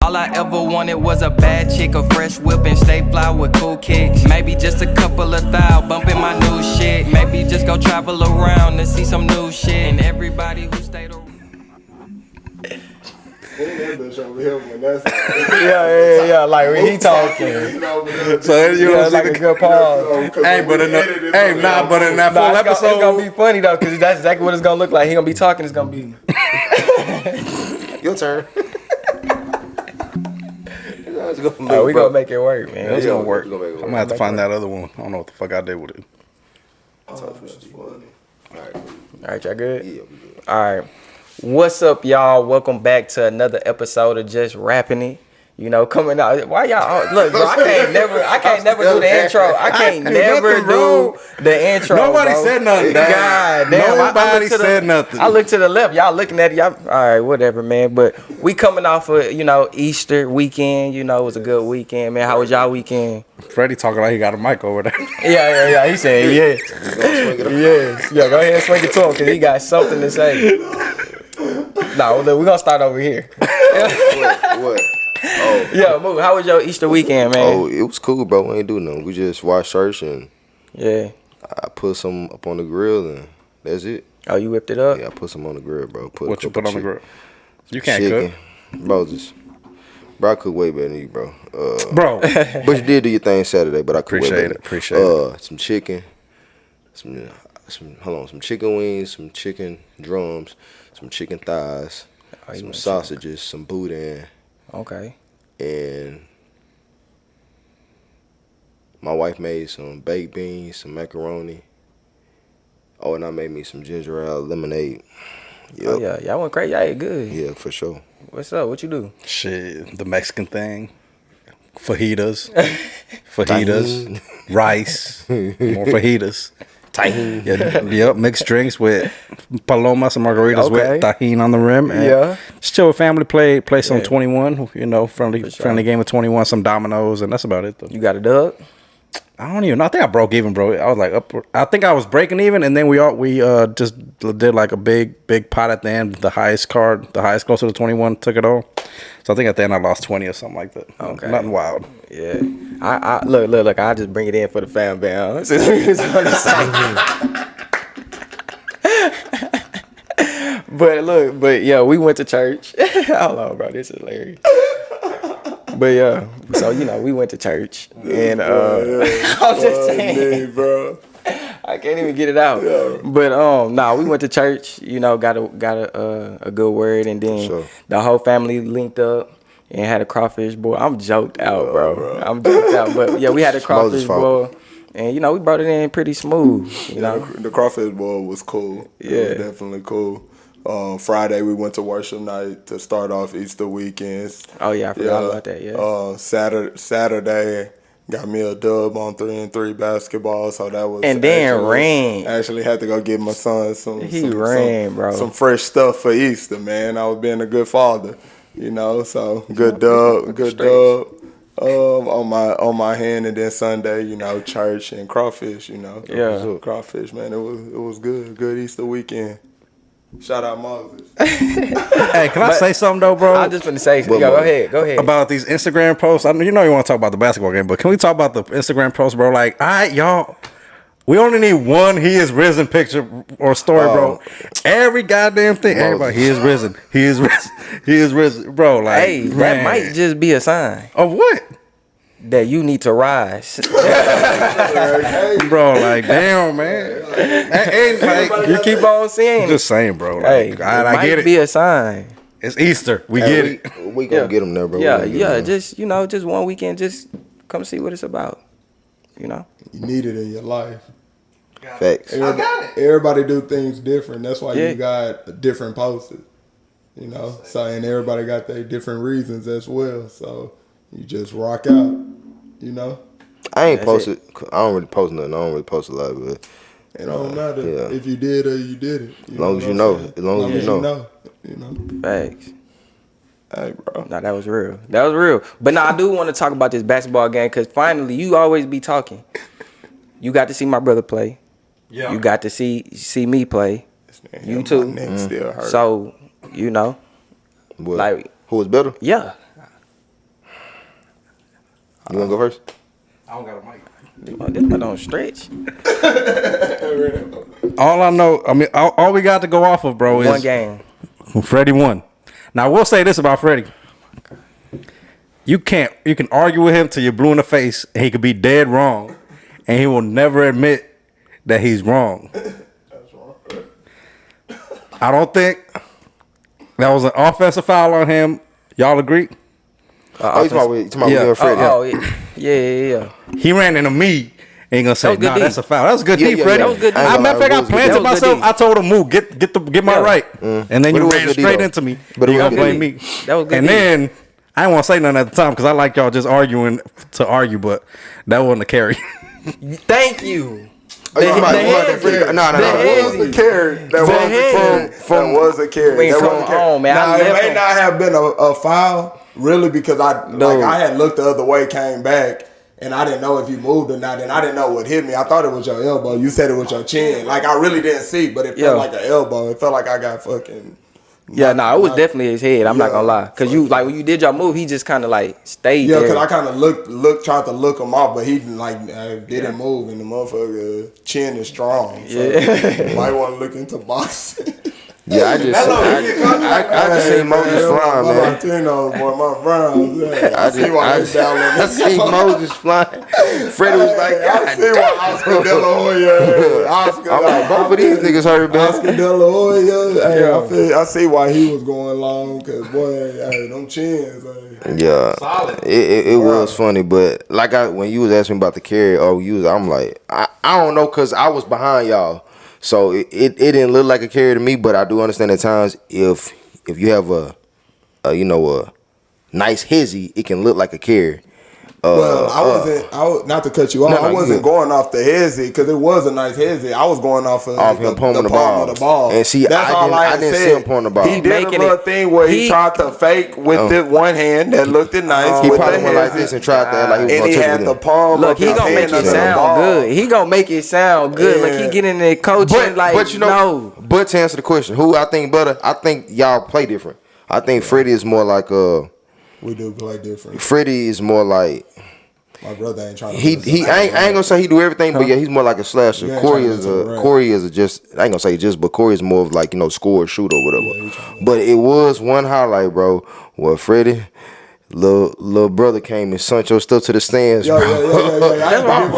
All I ever wanted was a bad chick, a fresh whip, and stay fly with cool kicks. Maybe just a couple of thou bumping my new shit. Maybe just go travel around and see some new shit. And everybody who stayed around. Yeah. Like when he talking. So you know, like a good pause. Hey, but in that full episode, it's gonna be funny though, cause that's exactly what it's gonna look like. He gonna be talking. It's gonna be your turn. We gonna make it work, man. It's gonna work. I'm gonna have to find that other one. I don't know what the fuck I did with it. All right, y'all good? Yeah, we good. All right. What's up, y'all? Welcome back to another episode of Just Rapping It. You know, coming out. Why y'all look, bro? I can't never do the intro. I can't never do the intro. Nobody bro. said nothing. God damn. Nobody said nothing. I look to the left. Y'all looking at it. Y'all, all right, whatever, man. But we coming off of, Easter weekend. It was a good weekend, man. How was y'all weekend? Freddie talking like he got a mic over there. Yeah. He said, yeah. Yeah, go ahead and swing it to him because he got something to say. No, look, we're going to start over here. What? Oh. Yeah, Moo, how was your Easter weekend, man? Oh, it was cool, bro. We ain't do nothing. We just watched church and I put some up on the grill and that's it. Oh, you whipped it up? Yeah, I put some on the grill, bro. What you put on the grill? You can't chicken. cook. Bro, I cook way better than you, bro. Bro. But you did do your thing Saturday, but I cook way better. Appreciate it. Some chicken, some chicken wings, some chicken drums, some chicken thighs, some sausages, some boudin. Okay. And my wife made some baked beans, some macaroni. Oh, and I made me some ginger ale lemonade. Yep. Oh, yeah. Y'all went crazy. Y'all ate good. Yeah, for sure. What's up? What you do? Shit, the Mexican thing. Fajitas. Rice. More fajitas. Tahini. Yep, mixed drinks with palomas and margaritas with tahini on the rim. And just chill with family, play some 21, friendly game of 21, some dominoes, and that's about it, though. You got a dub? I don't even know. I think I broke even, bro. I was like I think I was breaking even, and then we just did like a big pot at the end. The highest close to the 21 took it all. So I think at the end I lost 20 or something like that. Okay. Nothing wild. Yeah. I look. I just bring it in for the fam bam. But yeah, we went to church. Hold on, bro. This is hilarious. But yeah, so we went to church, and I'm just saying, bro. I can't even get it out. Yeah. But we went to church. Got a good word, and then the whole family linked up and had a crawfish boil. I'm joked out, bro. I'm joked out. But yeah, we had a crawfish boil, and we brought it in pretty smooth. The crawfish boil was cool. Yeah, it was definitely cool. Friday we went to worship night to start off Easter weekends. Oh yeah, I forgot about that. Yeah. Saturday got me a dub on 3-on-3 basketball, so that was. And then ran. Actually had to go get my son some fresh stuff for Easter, man. I was being a good father, So good dub. On my hand, and then Sunday, church and crawfish, Yeah, crawfish, man. It was good Easter weekend. Shout out Moses. Hey, can I say something though, bro? I'm just gonna say, go ahead. About these Instagram posts. I know you want to talk about the basketball game, but can we talk about the Instagram posts, bro? Like, all right, y'all. We only need one He Is Risen picture or story, bro. Every goddamn thing. Everybody, He is risen. He is risen. He is risen. Bro, like, hey, that might just be a sign. Of what? That you need to rise. Bro, like, damn, man. And like, you keep on saying it. Just saying, bro. Like, hey, I get it. Might be a sign. It's Easter. We get it. We gonna get them there, bro. Yeah. Just, just one weekend, just come see what it's about. You need it in your life. Facts. Everybody do things different. That's why you got different posts. So and everybody got their different reasons as well. So you just rock out. I ain't posted. I don't really post nothing. I don't really post a lot, but it don't matter if you did or you did it. As long as you know. As long as you know. Facts. Hey, bro. Nah, that was real. But I do want to talk about this basketball game because finally, you always be talking. You got to see my brother play. Yeah. You got to see me play. You too. My neck still hurt. So, What? like, who was better? Yeah. You want to go first? I don't got a mic. This one don't stretch. All I know, I mean, all we got to go off of, bro, is One game. Freddie won. Now, I will say this about Freddie. You can argue with him till you're blue in the face, and he could be dead wrong, and he will never admit that he's wrong. I don't think that was an offensive foul on him. Y'all agree? You talking about Freddie? Yeah. He ran into me. Ain't gonna say, nah, that's a foul. That was good D, Freddie. That was good D. Matter of fact, I planted myself. I told him, move, get my right. And then you ran straight into me. But you gonna blame me. That was good. And then I didn't want to say nothing at the time because I like y'all just arguing to argue, but that wasn't a carry. Thank you. No, that was a carry. That was a carry. Come on, man. Now, it may not have been a foul, really, because I had looked the other way, came back, and I didn't know if you moved or not, and I didn't know what hit me. I thought it was your elbow. You said it was your chin. Like, I really didn't see, but it felt like an elbow. It felt like I got fucking... Yeah, it was definitely his head. I'm not gonna lie, cause you when you did your move, he just kind of like stayed there. Yeah, cause I kind of tried to look him off, but he didn't move, and the motherfucker chin is strong. So you might want to look into boxing. Yeah, I just seen Moses flying, man. I seen Moses flying. Freddie was like, God damn. Oscar De La Hoya. I'm like, both of these niggas hurt, man. Oscar De La Hoya. Hey, I see why he was going long, cause boy, them chins. Yeah, solid. It was funny, but like when you was asking me about the carry, I'm like, I don't know, cause I was behind y'all. So it didn't look like a carry to me, but I do understand at times if you have a nice hizzy, it can look like a carry. Well, I was not to cut you off. I wasn't going off the hezzy because it was a nice hezzy. I was going off of him palming the ball. And see, I didn't see him palming the ball. He did a little thing where he tried to fake with the one hand that looked nice. He probably went like this and tried that, like he was and he had the palm. Look, he gonna make it sound good. He gonna make it sound good. Like he get in there coaching. But you know, but to answer the question, who I think better? I think y'all play different. I think Freddie is more like we do play different. Freddie is more like. My brother ain't trying to. I ain't gonna say he do everything, but yeah, he's more like a slasher. Corey is I ain't gonna say just, but Corey is more of like score, shoot or whatever. Yeah, but it was one highlight, bro, where Freddie, little brother came and sent your stuff to the stands, bro. My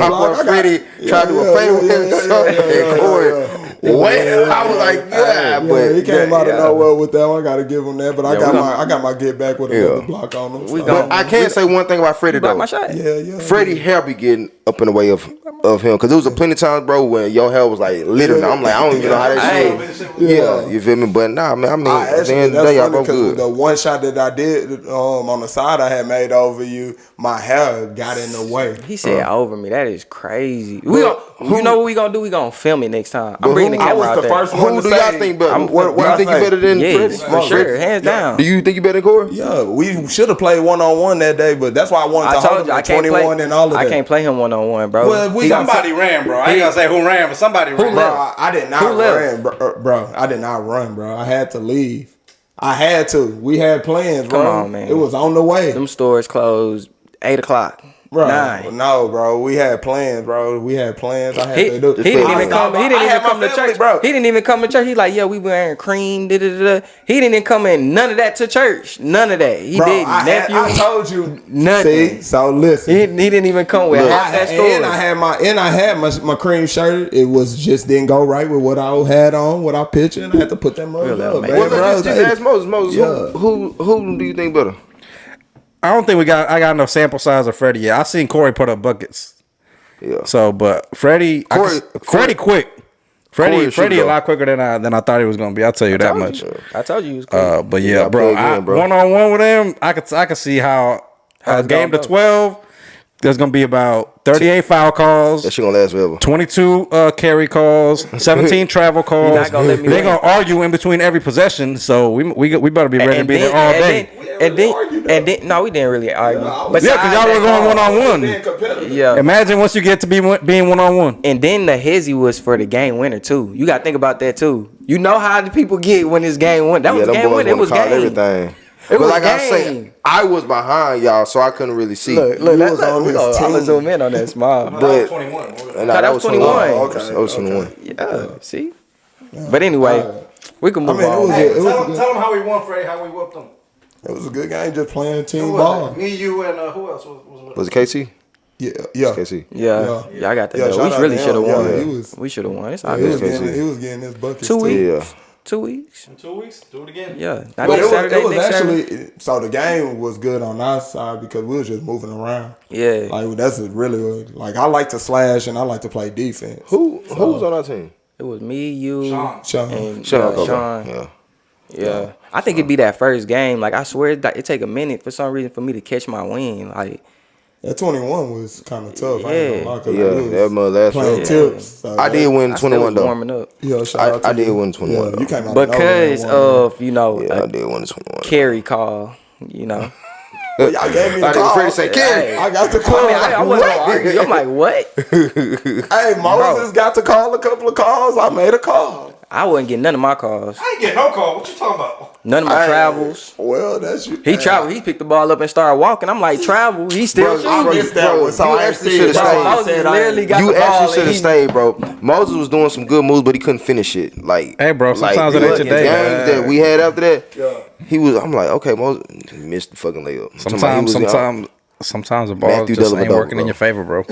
boy Freddie tried to do a favor and Corey. Well, I was like, but he came out of nowhere with that one. I got to give him that, but I got my get back with another block on him. But I can't say one thing about Freddie though. My shot. Yeah. Freddie hair be getting up in the way of him because there was a plenty of times, bro, when your hair was like littered. I'm like, I don't even know how that shit. Yeah, you feel me? But nah, man. I mean, at the end of the day, y'all both good. The one shot that I did on the side I had made over you, my hair got in the way. He said over me. That is crazy. You know what we gonna do? We gonna film it next time. I'm bringing the camera out there. Who do y'all think better? Do you think you better than Freddie? For sure, hands down. Do you think you better than Corey? Yeah, we should have played 1-on-1 that day, but that's why I wanted to hold him at 21 and all of that. I can't play him 1-on-1, bro. Well, somebody ran, bro. I ain't gonna say who ran, but somebody ran. Bro, I did not run, bro. I did not run, bro. I had to leave. I had to. We had plans, bro. Come on, man. It was on the way. Them stores closed 8 o'clock. Bro, 9. no, bro. We had plans, bro. I had to do. He didn't even come to church, bro. He didn't even come to church. He like, yeah, we wearing cream. He didn't even come in none of that to church. None of that. He didn't. Nephew, I told you nothing. See, so listen. He didn't even come with half that store. And I had my cream shirt. It was just didn't go right with what I had on, what I pictured, and I had to put that mother up. Well, just ask Moses. Who do you think better? I don't think I got enough sample size of Freddie yet. I seen Corey put up buckets. Yeah. So, but Freddie quick. Freddie a lot quicker than I thought he was gonna be. I'll tell you that much. I told you he was quick. But yeah, bro, 1-on-1 with him, I could see how game to 12. There's gonna be about 38 foul calls. That shit gonna last forever. 22 carry calls, 17 travel calls. They're gonna argue in between every possession, so we better be ready to be there all day. No, we didn't really argue. But yeah, because y'all were going 1-on-1. Yeah. Imagine once you get to being 1-on-1. And then the hezzy was for the game winner too. You got to think about that too. You know how the people get when it's game winner. That was game winner. It was game. Everything. It But was like I game. said, I was behind y'all, so I couldn't really see. Look, You that, was on we this gonna, I'm gonna team. zoom in on that small. But 21. nah, that was 21. Okay, That was 21. Yeah, see. But anyway, we can move I mean, on. it was Tell them how we won, Freddie. How we whooped them. It was a good game, just playing team Who was ball. it? Me, you, and who else was Was it KC? Yeah. KC. Yeah, I got that. Yeah, though. shout We out really to should have him. won. Yeah, he was- We should have won. It's all He was good. getting his buckets. 2 weeks. Yeah. 2 weeks. in 2 weeks? Do it again. Yeah. Not But next it Saturday. was Next Saturday. actually so the game was good on our side because we was just moving around. Yeah. Like that's really good. Like I like to slash and I like to play defense. Who was on our team? It was me, you, Sean. and Sean. yeah, Okay. Sean. Yeah. Yeah. I think it'd be that first game. Like I swear, it take a minute for some reason for me to catch my win. Like That 21 was kind of tough. I Yeah. ain't gonna lie, 'cause Yeah, we was that my last playing one. tips. So I did win I still was 21 though. warming up Yeah, shout out to I you. did win 21 Yeah, you though. came out because of nowhere and of Yeah, I a did win the 21. carry call. You know. won. Y'all gave me the I didn't call. Freddie say carry. Hey. I got the call. I mean, I wasn't gonna argue. I'm like, what? Hey, Moses got to call a couple of calls. I made a call. I wasn't getting none of my calls. I ain't getting no call. What you talking about? None of my Hey, travels. Well, that's you. He traveled. He picked the ball up and started walking. I'm like, travel. He still Bro, I shooting. missed that one. So you I actually see it. should've Bro, stayed. I Moses said I- literally got You the ball. actually and should have he- stayed, bro. Moses was doing some good moves, but he couldn't finish it. Like, Hey, bro, sometimes it ain't your the day, games man. that we had after that, he was. I'm like, okay, Moses he missed the fucking layup. Sometimes the ball Matthew just ain't Dellavedova, working in bro. your favor, bro.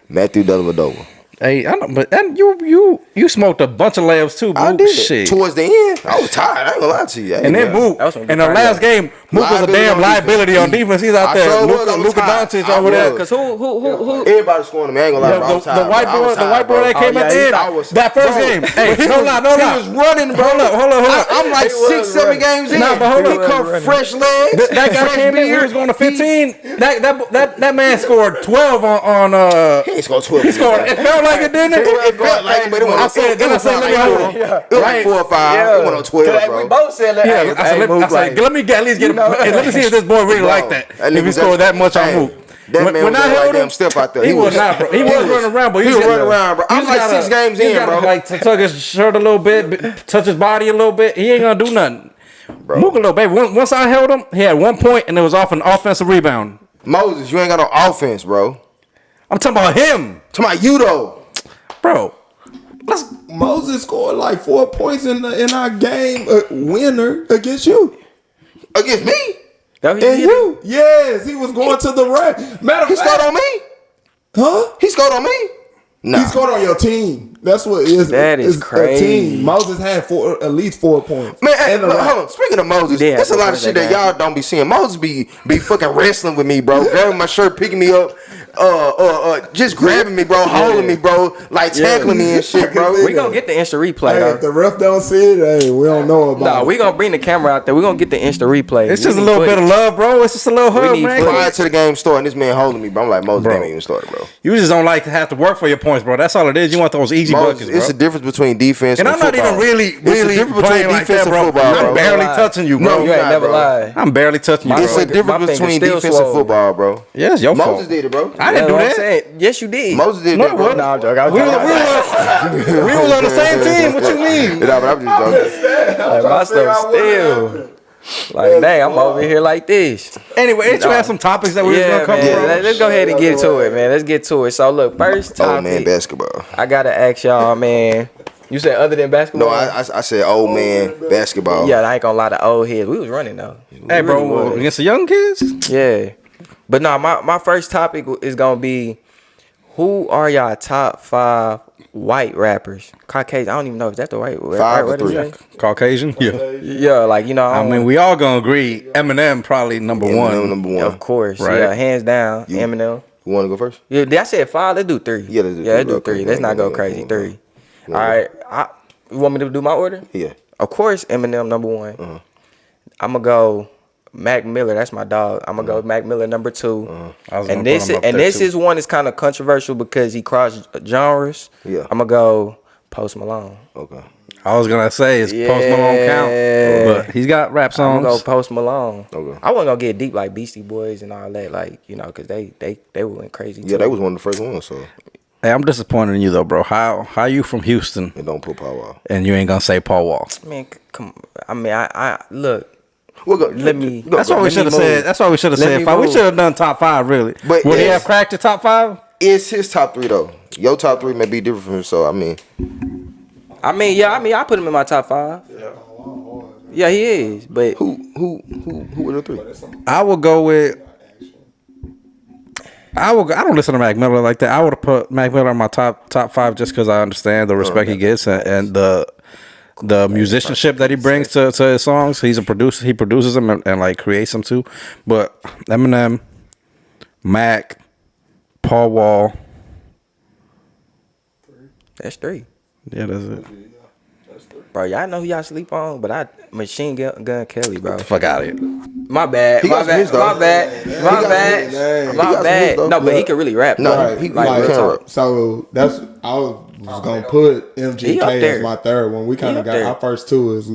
Matthew Dellavedova. Hey, I know, but and you smoked a bunch of layups too, bro. I did. Shit. Towards the end, I was tired. I ain't gonna lie to you. And then Mook, That was some in good the cardio. last game, Mook was a Liability damn on liability on defense. defense. He's out I there. sure was. I was Luka tired. Doncic I over there. was. Cause who? Everybody scoring to me. I ain't gonna lie, Yeah, bro. I was the tired, white bro. I boy, was the white tired, boy bro. that came Oh, at yeah, the end. I was- That first bro, game. Hey, he no lie. was running, bro. Hold up. I'm like He was 6-7 running. games in. Nah, but hold He up. come fresh legs. That guy fresh came in. We beard. was going to 15. That man scored 12 on. He ain't scored 12. He scored. It felt like it, didn't it? It felt like it, but it went I on. said, It was let me hold on. like 4 or 5. It went on 12, We bro. both said that. Yeah, I said, let me at least get him. Let me see if this boy really Bro, like that. that If nigga he scored that much on hey, Mook. That man was like damn step out there. He was not, bro. He was running around, but he was running around, bro. I'm like 6 games in, bro. Like to tuck his shirt a little bit, touch his body a little bit. He ain't gonna do nothing. Bro. Mook a little baby. Once I held him, he had 1 point, and it was off an offensive rebound. Moses, you ain't got no offense, bro. I'm talking about him, Talking about you though. bro. Moses scored like 4 points in our game winner against you. Against me? That And you? Yes, he was going to the rack. Matter He of scored fact, on me? huh? He scored on me? Nah. He scored on your team. That's what it is. That is It's crazy. A team. Moses had at least 4 points. Man, hey, And the look, rack. hold on. Speaking of Moses, Yeah, there's a lot of that shit that game. y'all don't be seeing. Moses be fucking wrestling with me, bro. Grabbing my shirt, picking me up, just grabbing me, bro, holding me, bro, like tackling me and shit, bro. We gonna get the instant replay Hey, though. if the ref don't see it, hey, we don't know about No, it. we gonna bring the camera out there. We gonna get the instant replay. It's We just a need little bit footage. of love, bro. It's just a little hug, need man. footage. Prior to the game starting, this man holding me, bro. I'm like, Moses Bro. damn even started, bro. You just don't like to have to work for your points, bro. That's all it is. You want those easy Moses, buckets, bro. it's the difference between defense And and I'm not football. even really It's the difference between playing like defense that, and bro. football, I'm bro. barely Lie. touching you, bro. No, You you're ain't not, never bro. lied. I'm barely touching you, My It's bro. a difference my between finger still defense and swole. football, bro. Yeah, it's your fault. Moses did it, bro. I didn't do That's what I'm that. saying. Yes, you did. Moses did No, that, bro. what? No, I'm joking. We was on the same team. What you mean? Nah, but I'm just joking. Like, my stuff still. Like, dang, I'm over here like this. Anyway, ain't you have some topics that we was Yeah, gonna cover, man. bro? Let's go ahead and get to it, man. Let's get to it. So, look, first Oh topic. man, basketball. I gotta ask y'all, man. You said other than basketball? No, I said old man basketball. Yeah, I ain't gonna lie to old heads. We was running though. Hey, We bro, really was. against the young kids? Yeah. But no, my first topic is gonna be, who are y'all top 5 white rappers? Caucasian. I don't even know if that's the right word. 5 or right, 3. Caucasian? Yeah. Yeah, like, you know, I mean, we all gonna agree Eminem probably number one. Number one. of course, Right. yeah, hands down, Eminem. You want to go first? Yeah, I said 5. Let's do 3. Yeah, let's do let's 3, do okay. 3. Let's not go Yeah, crazy. yeah, 3. yeah. All right. You want me to do my order? Yeah. Of course, Eminem number 1. Uh-huh. I'm gonna go Mac Miller. That's my dog. I'm gonna go Mac Miller number 2. I was gonna And put this him up and there, this too. is one is kind of controversial because he crossed genres. Yeah. I'm gonna go Post Malone. Okay. I was gonna say it's Post Malone count, but he's got rap I'm songs. gonna go Post Malone. Okay. I wasn't gonna get deep like Beastie Boys and all that, like, you know, because they went crazy. Yeah, too. they was one of the first ones, so Hey, I'm disappointed in you though, bro. How you from Houston it don't put power out. and you ain't gonna say Paul Wall? Man, come. I mean, I look. We'll go. Let me. That's what we should have said. That's what we should have said. me We move. should have done top 5, really. But Would he yes. have cracked the top 5? It's his top 3 though. Your top 3 may be different from him. So I mean, I put him in my top 5. Yeah, he is. But who were the 3? I would go with. I don't listen to Mac Miller like that. I would have put Mac Miller in my top 5 just because I understand the respect he gets and the musicianship that he brings to his songs. He's a producer. He produces them and like creates them too. But Eminem, Mac, Paul Wall. that's 3. Yeah, that's it. Bro, y'all know who y'all sleep on, but Machine Gun Kelly, bro. Fuck out of here. My bad. He got some hits, though. My bad. He got some hits, though. No, but he can really rap. No, though. he Like, can real rap. talk. So that's I was gonna put He MGK up there. as my third one. We kind He of up got there. our first 2 is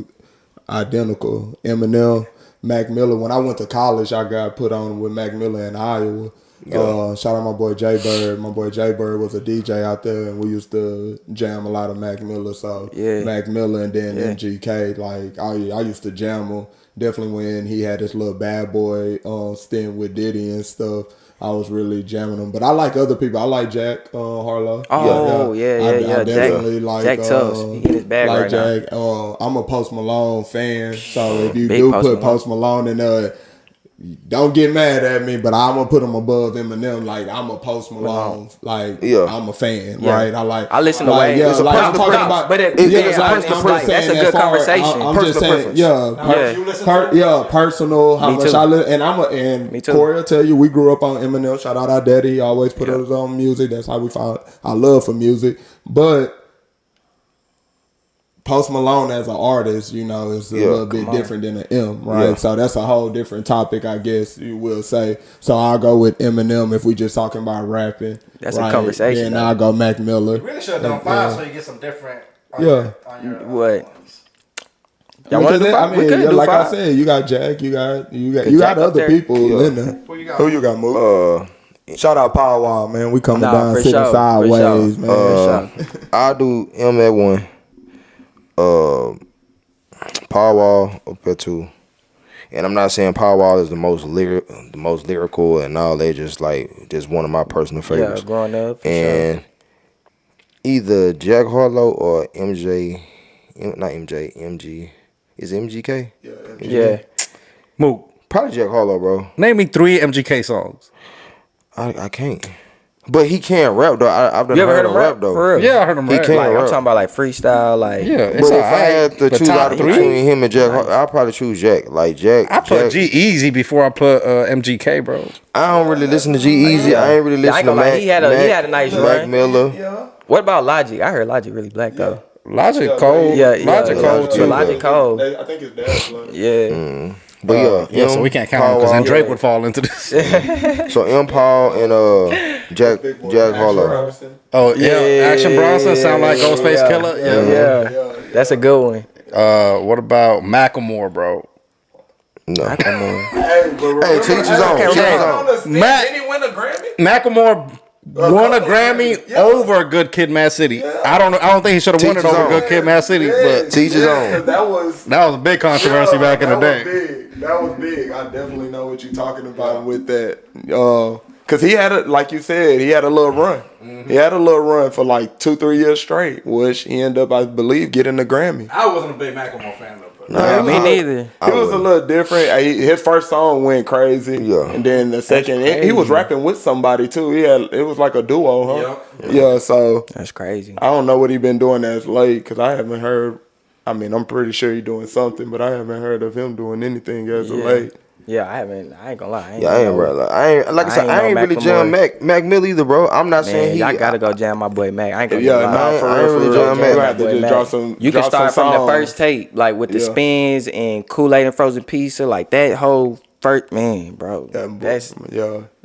identical. Eminem, Mac Miller. When I went to college, I got put on with Mac Miller in Iowa. Shout out my boy Jay Bird. My boy Jay Bird was a DJ out there, and we used to jam a lot of Mac Miller. So Yeah. Mac Miller and then Yeah. MGK. Like I used to jam him. Definitely when he had this little bad boy stint with Diddy and stuff. I was really jamming him. But I like other people. I like Jack Harlow. Oh, I definitely Jack- like Jack tough. He in his bag like right now. Jack. I'm a Post Malone fan. So if you Big do Post put Malone. Post Malone in there, don't get mad at me, but I'm gonna put him above Eminem. Like I'm a Post Malone, like Yeah. I'm a fan, Yeah. right? I listen to like, Wayne. yeah, It's a like I'm personal talking preference. about, But it- yeah, yeah, like, I'm I'm just just like, that's saying a good as far- conversation. I'm Personal just saying, preference. Yeah. personal. How Me much too. and Me too. Corey will tell you we grew up on Eminem. Shout out our daddy. He always put us on music. That's how we found our love for music. But Post Malone as an artist, is a little bit different than an M, right? Yeah. So that's a whole different topic, I guess you will say. So I'll go with Eminem if we just talking about rapping. That's a conversation, Then though. I'll go Mac Miller. Really should have done 5 so you get some different. Yeah. What? Y'all want to do Because, 5? I We mean, could yeah, do like 5. I said, you got Jack, you got Jack up other there. people in there. Who you got, Mook? Shout out Power Wall, man. We coming down for sitting sure, sideways, for man. sure. I'll do him at 1. Paul Wall up at 2. And I'm not saying Paul Wall is the most lyrical and all that. Just one of my personal favorites. Yeah, growing up. For And either Jack Harlow or MG. Is it MGK? sure. Yeah. Mook, Probably Jack Harlow, bro. name me 3 MGK songs. I can't. But he can't rap though. I've You ever heard him him rap though. for real? Yeah, I heard him He rap. can't Like, I'm rap. talking about like freestyle, like Yeah, But it's if I alright. had to The choose top out 3? between him and Jack, I'd probably choose Jack. Like Jack. I put Jack, G Easy before I put MGK, bro. I don't really listen to G Easy. I ain't really Yeah, I listen ain't to gonna lie, Mac. he had a nice Mac run. Miller. What about Logic? I heard Logic really black though. Logic Cole. Yeah, Logic yeah, Cole yeah, too. Logic Cole. I think it's Dad's Yeah. But Yeah, so him, we can't count him Paul because then Wall. Drake would fall into this. So M. Paul and Jack Harlow. Oh yeah, Action Bronson sound like Ghostface yeah, Killer. Yeah. Yeah. That's a good one. What about Macklemore, bro? No. Come on. Hey, teach his own. Teach his own. Mac- Did he win a Grammy? Macklemore won a Grammy over Good Kid, Mad City. I don't think he should have won it Teach his over own. Good Kid, Mad City, but Teach his own. That was that was a big controversy back in the day. That was big. I definitely know what you're talking about with that. Cause he had like you said, he had a little run. He had a little run for like 2-3 years straight, which he ended up, I believe, getting the Grammy. I wasn't a big Macklemore fan though. Yeah, me neither. He was a little different. His first song went crazy. Yeah. And then the second, he was rapping with somebody too. It was like a duo, huh? Yeah. So That's crazy. I don't know what he been doing as late because I haven't heard. I mean, I'm pretty sure he's doing something, but I haven't heard of him doing anything as of late. Yeah, I ain't gonna lie. I ain't like I said, I ain't really jam Mac Miller either, bro. I'm not saying he. I gotta go jam my boy Mac. I ain't gonna Yeah, lie. nah, for I real, ain't really jam Mac. You have to just drop some. You can drop start some from the songs. first tape, like with the Yeah. spins and Kool-Aid and Frozen Pizza, like that whole first man, bro. That's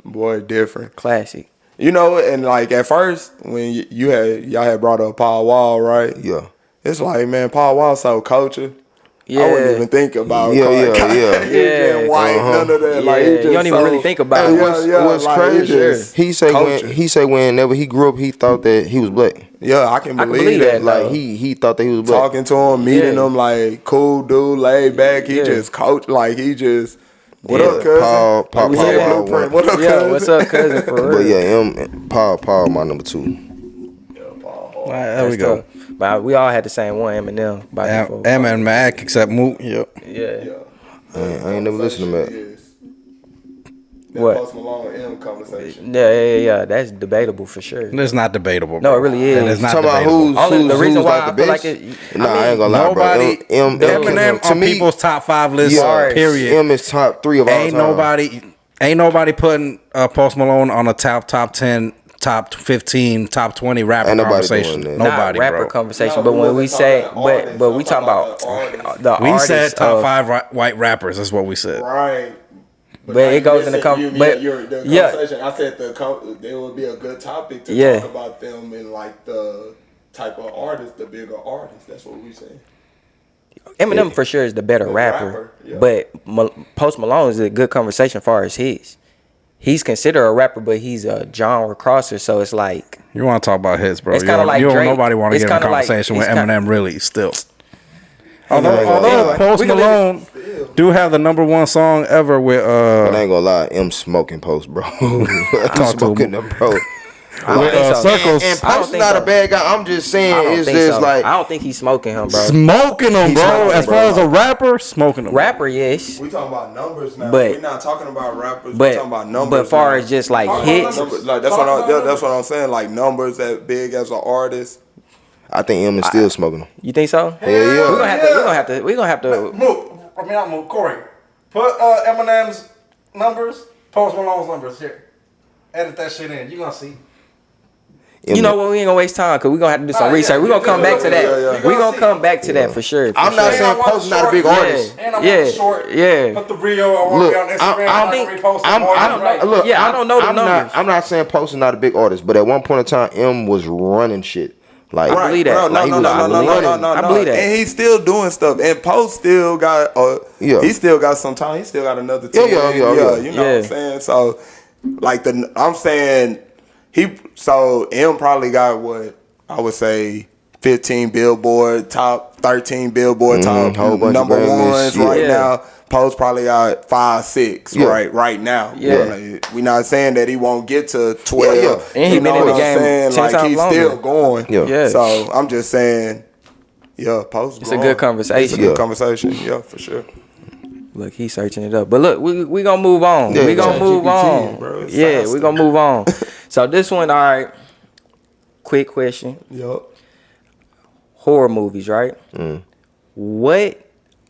Boy, different. classic. You know, and like at first when y'all had brought up Paul Wall, right? Yeah. It's like, man, Paul Wall so culture. I wouldn't even think about yeah. white, none of that. Like, you don't even really think about Hey, it. what's like, crazy? He say whenever he grew up, he thought that he was black. Yeah, I can believe that. Like he thought that he was black. Talking to him, meeting him, like cool dude, laid back. He just coach, like he just. What up, cousin? Paul, Blueprint. What up, cousin? What's up, cousin? For real. But yeah, Paul, my number 2. Yeah, Paul. There we go. But we all had the same one, Eminem. Eminem and Mac, except Moot. Yep. Yeah. I ain't never listened to that. What? Post Malone M conversation. Yeah. That's debatable for sure. It's not debatable. No, bro. it really is. It is not Talking about debatable. The reason why like I feel like it. I ain't gonna lie, Nobody. bro. Eminem to on me, people's top 5 list. Period. M is top 3 of all time. Ain't nobody putting Post Malone on a top 10, top 15, top 20 rapper conversation. Nobody, rapper bro. conversation. But when we say, but we talking about the We artists said top of, 5 white rappers. That's what we said. Right. But it goes in the conversation. I said there would be a good topic to talk about them and like the type of artist, the bigger artist. That's what we saying. Eminem for sure is the better rapper, but Post Malone is a good conversation as far as his. He's considered a rapper, but he's a genre crosser, so it's like You want to talk about hits, bro? It's kinda like Drake. Nobody want to It's get in a kinda like- conversation with it's kinda- Eminem. Really, still. Although Post Malone do have the number 1 song ever with But I ain't gonna lie, M smoking Post, bro. I'm smoking them, bro. Circles. And Post is not a bad guy. I'm just saying, it's just like I don't think he's smoking him, bro. Smoking them, bro. smoking As far as a rapper, smoking them. Rapper, yes, We talking about numbers now. But- We're not talking about rappers. We're talking about numbers. but far now. as just like Talk about hits, numbers. Like that's what I'm saying. Like numbers that big as an artist. I think M is still smoking them. you think so? Hell yeah. We're gonna have to. Move. Corey, put Eminem's numbers, Post Malone's numbers here. Edit that shit in. You gonna see. You know what? We ain't gonna waste time because we're gonna have to do some research. We're gonna come back to that. We're gonna come back to that for sure. I'm not saying Post is not a big artist. And I'm Yeah, short. yeah. Put the Rio I want Look, to be on Instagram. I think repost I'm look, Yeah, I don't know the numbers. I'm not saying Post is not a big artist, but at one point in time, M was running shit. Like, I believe that. Bro, Like, he was no. I believe that. And he's still doing stuff. And Post still got he still got some time. He still got another 10. Yeah. You know what I'm saying? So like I'm saying M probably got what I would say 15 Billboard, top 13 Billboard, top whole bunch number of Grammys, ones right yeah. now. Post probably got 5, 6 right now. Yeah. We're not saying that he won't get to 12. Yeah. And he You been know in the what I'm game saying? 10 Like times he's longer. still going. Yeah. So I'm just saying, Post. It's a good conversation. It's a good conversation. Yeah, for sure. Look, he's searching it up. But look, we gonna move on. Yeah, we gonna move on. bro. It's Yeah, faster. we gonna move on. So this one, all right. Quick question. Yup. Horror movies, right? What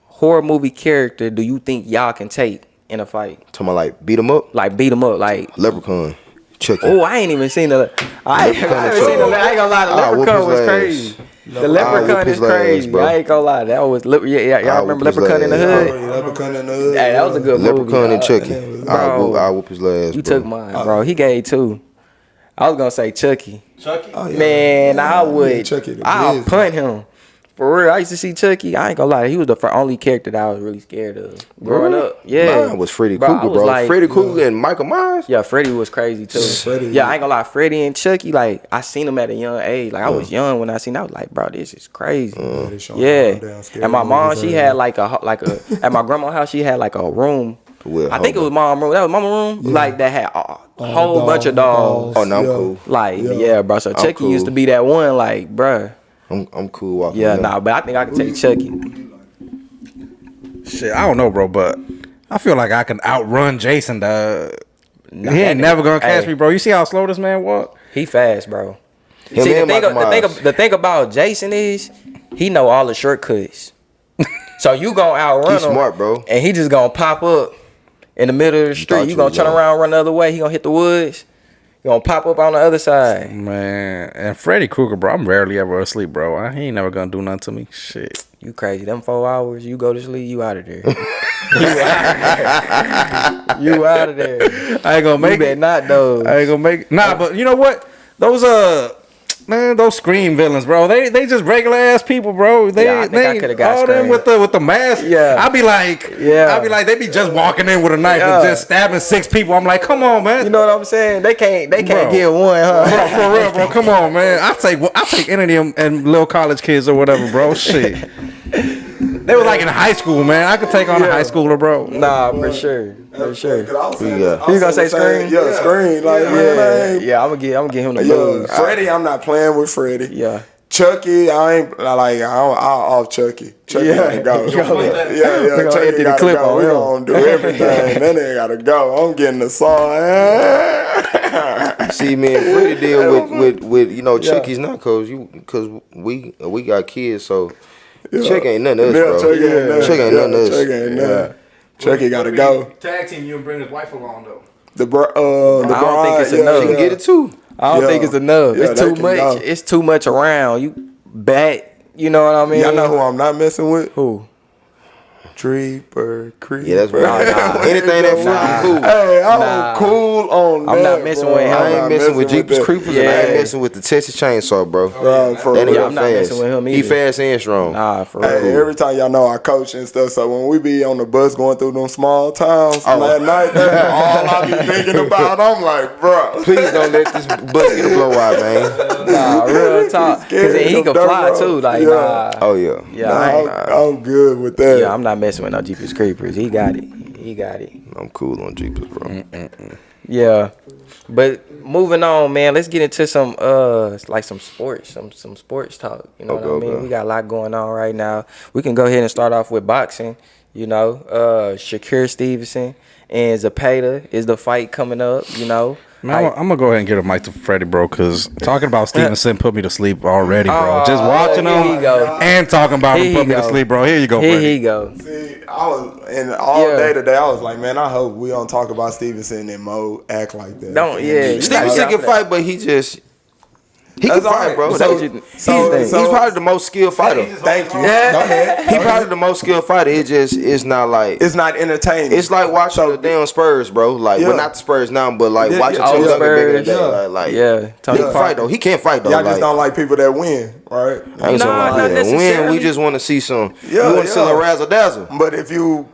horror movie character do you think y'all can take in a fight? talking about like beat him up, Like beat them up, like. Leprechaun, Chucky. Oh, I ain't even seen the. I ain't seen the. I ain't gonna lie, the I'll whoop Leprechaun his was ass. crazy. The I'll Leprechaun whoop is his ass, crazy. bro. I ain't gonna lie, that was y'all I'll remember whoop his Leprechaun in the ass. Hood? Leprechaun in the Hood. Hey, that was a good movie. Leprechaun and Chucky. Bro. I'll whoop his ass. You bro. took mine, bro. He gave 2. I was gonna say Chucky. Chucky? Oh, yeah. Man, Yeah, I would. Chucky the I'll business. punt him. For real, I used to see Chucky. I ain't gonna lie, he was the only character that I was really scared of growing up. Yeah, Mine was Freddy Bro, I Krueger, was bro. like- Freddy Krueger and Michael Myers. Yeah, Freddy was crazy too. Freddy, yeah, I ain't gonna lie, Freddy and Chucky, like I seen them at a young age. Like I was young when I seen. I was like, bro, this is crazy. They showing Yeah, them damn scary and my mom, movies she early. had like a at my grandma's house, she had like a room. With I think it was mom room. That was mama room. Like that had a whole bunch of dolls. Oh no, I'm Yeah. cool. Like yeah, bro. So Chucky cool. used to be that one. Like, bruh. I'm cool walking. Yeah, around. nah, but I think I can take Chucky. Shit, I don't know, bro, but I feel like I can outrun Jason, dog. Nah, He ain't that never nigga- gonna catch hey. me, bro. You see how slow this man walk? He fast, bro. Him See, and Michael Myers. the thing about Jason is he know all the shortcuts. So you gonna outrun He's him, smart, bro. and he just gonna pop up in the middle of the street. thought You you gonna was turn gonna- around, run the other way. He gonna hit the woods. You gonna pop up on the other side. Man, and Freddy Krueger, bro, I'm rarely ever asleep, bro. He ain't never gonna do nothing to me. Shit. You crazy? Them 4 hours, you go to sleep, you out of there. You out of there. I ain't gonna You make better it. not though. I ain't gonna make it. Nah, but you know what? Those Man, those Scream villains, bro. They just regular ass people, bro. I think I coulda got all them Scream. with the mask. Yeah. I'd be like, they be just walking in with a knife and just stabbing 6 people. I'm like, come on, man. You know what I'm saying? They can't Bro. get one, huh? Bro, for real, bro. Come on, man. I take any of them and little college kids or whatever, bro. Shit. They were like in high school, man. I could take on a high schooler, bro. Nah, for sure. For sure. You gonna say Scream? Yeah, Scream. Like, Yeah, I'm gonna give him the Yo, moves. Freddie, I'm not playing with Freddie. Yeah. Chucky, I'll off Chucky. Chucky gotta go. We gonna Chucky empty the gotta clip go. on We him. gonna do everything. That nigga gotta go. I'm getting the song. See, man, Freddie deal with Chucky's not cause we got kids, so Chucky ain't nothing to us, bro. Chucky ain't nothing to us. Chucky gotta go. Tag team you and bring his wife along though. The I don't think it's enough. She can get it too. I don't think it's enough. Yeah, It's they too can much. go. It's too much around. You bat. You know what I mean? Y'all know who I'm not messing with? Who? Creeper. Yeah, that's right. Anything that freaking cool. Hey, I'm cool on that. I'm not messing bro. with him. I ain't messing with Jeepers that. Creepers, and I ain't messing with the Texas Chainsaw, bro. For That real. nigga I'm not fast. messing with him He either. fast and strong. Nah, for Hey, real. every time y'all know I coach and stuff, so when we be on the bus going through them small towns at night, that's all I be thinking about. I'm like, bro, Please don't let this bus get a blowout, man. Nah, real talk. Cause then he can fly too. Like, nah. Oh yeah. Yeah, I ain't- I'm good with that. Yeah, I'm not messing with no Jeepers Creepers. He got it. He got it. I'm cool on Jeepers, bro. Yeah. But moving on, man, let's get into some like some sports, some sports talk. You know what I mean? Okay. We got a lot going on right now. We can go ahead and start off with boxing. You know, Shakur Stevenson and Zapata is the fight coming up, you know. Man, I'm gonna go ahead and get a mic to Freddie, bro, because talking about Stevenson put me to sleep already, bro. Just watching here him you go. and talking about Here him you put me to go. sleep, bro. Here you go, Here Freddie. he go. See, I was and all Yeah. day today. I was like, man, I hope we don't talk about Stevenson and Mo act like that. Don't, yeah. Stevenson can fight, but he can That's all fight, right. bro. So- He's probably the most skilled fighter. Thank you. Go ahead. He probably the most skilled fighter. It's not like It's not entertaining. it's like watching the damn Spurs, bro. Like, Yeah. well, not the Spurs now, but like Yeah, watching yeah. Tim Oh, Duncan back in the Spurs. day. Like, Yeah, he Tony can fight though. He can't fight though. Y'all just Like, don't like people that win, right? I ain't Nah, saying like not that. Win, necessarily. we just want to see some. Yeah, we want to see a razzle dazzle. But if you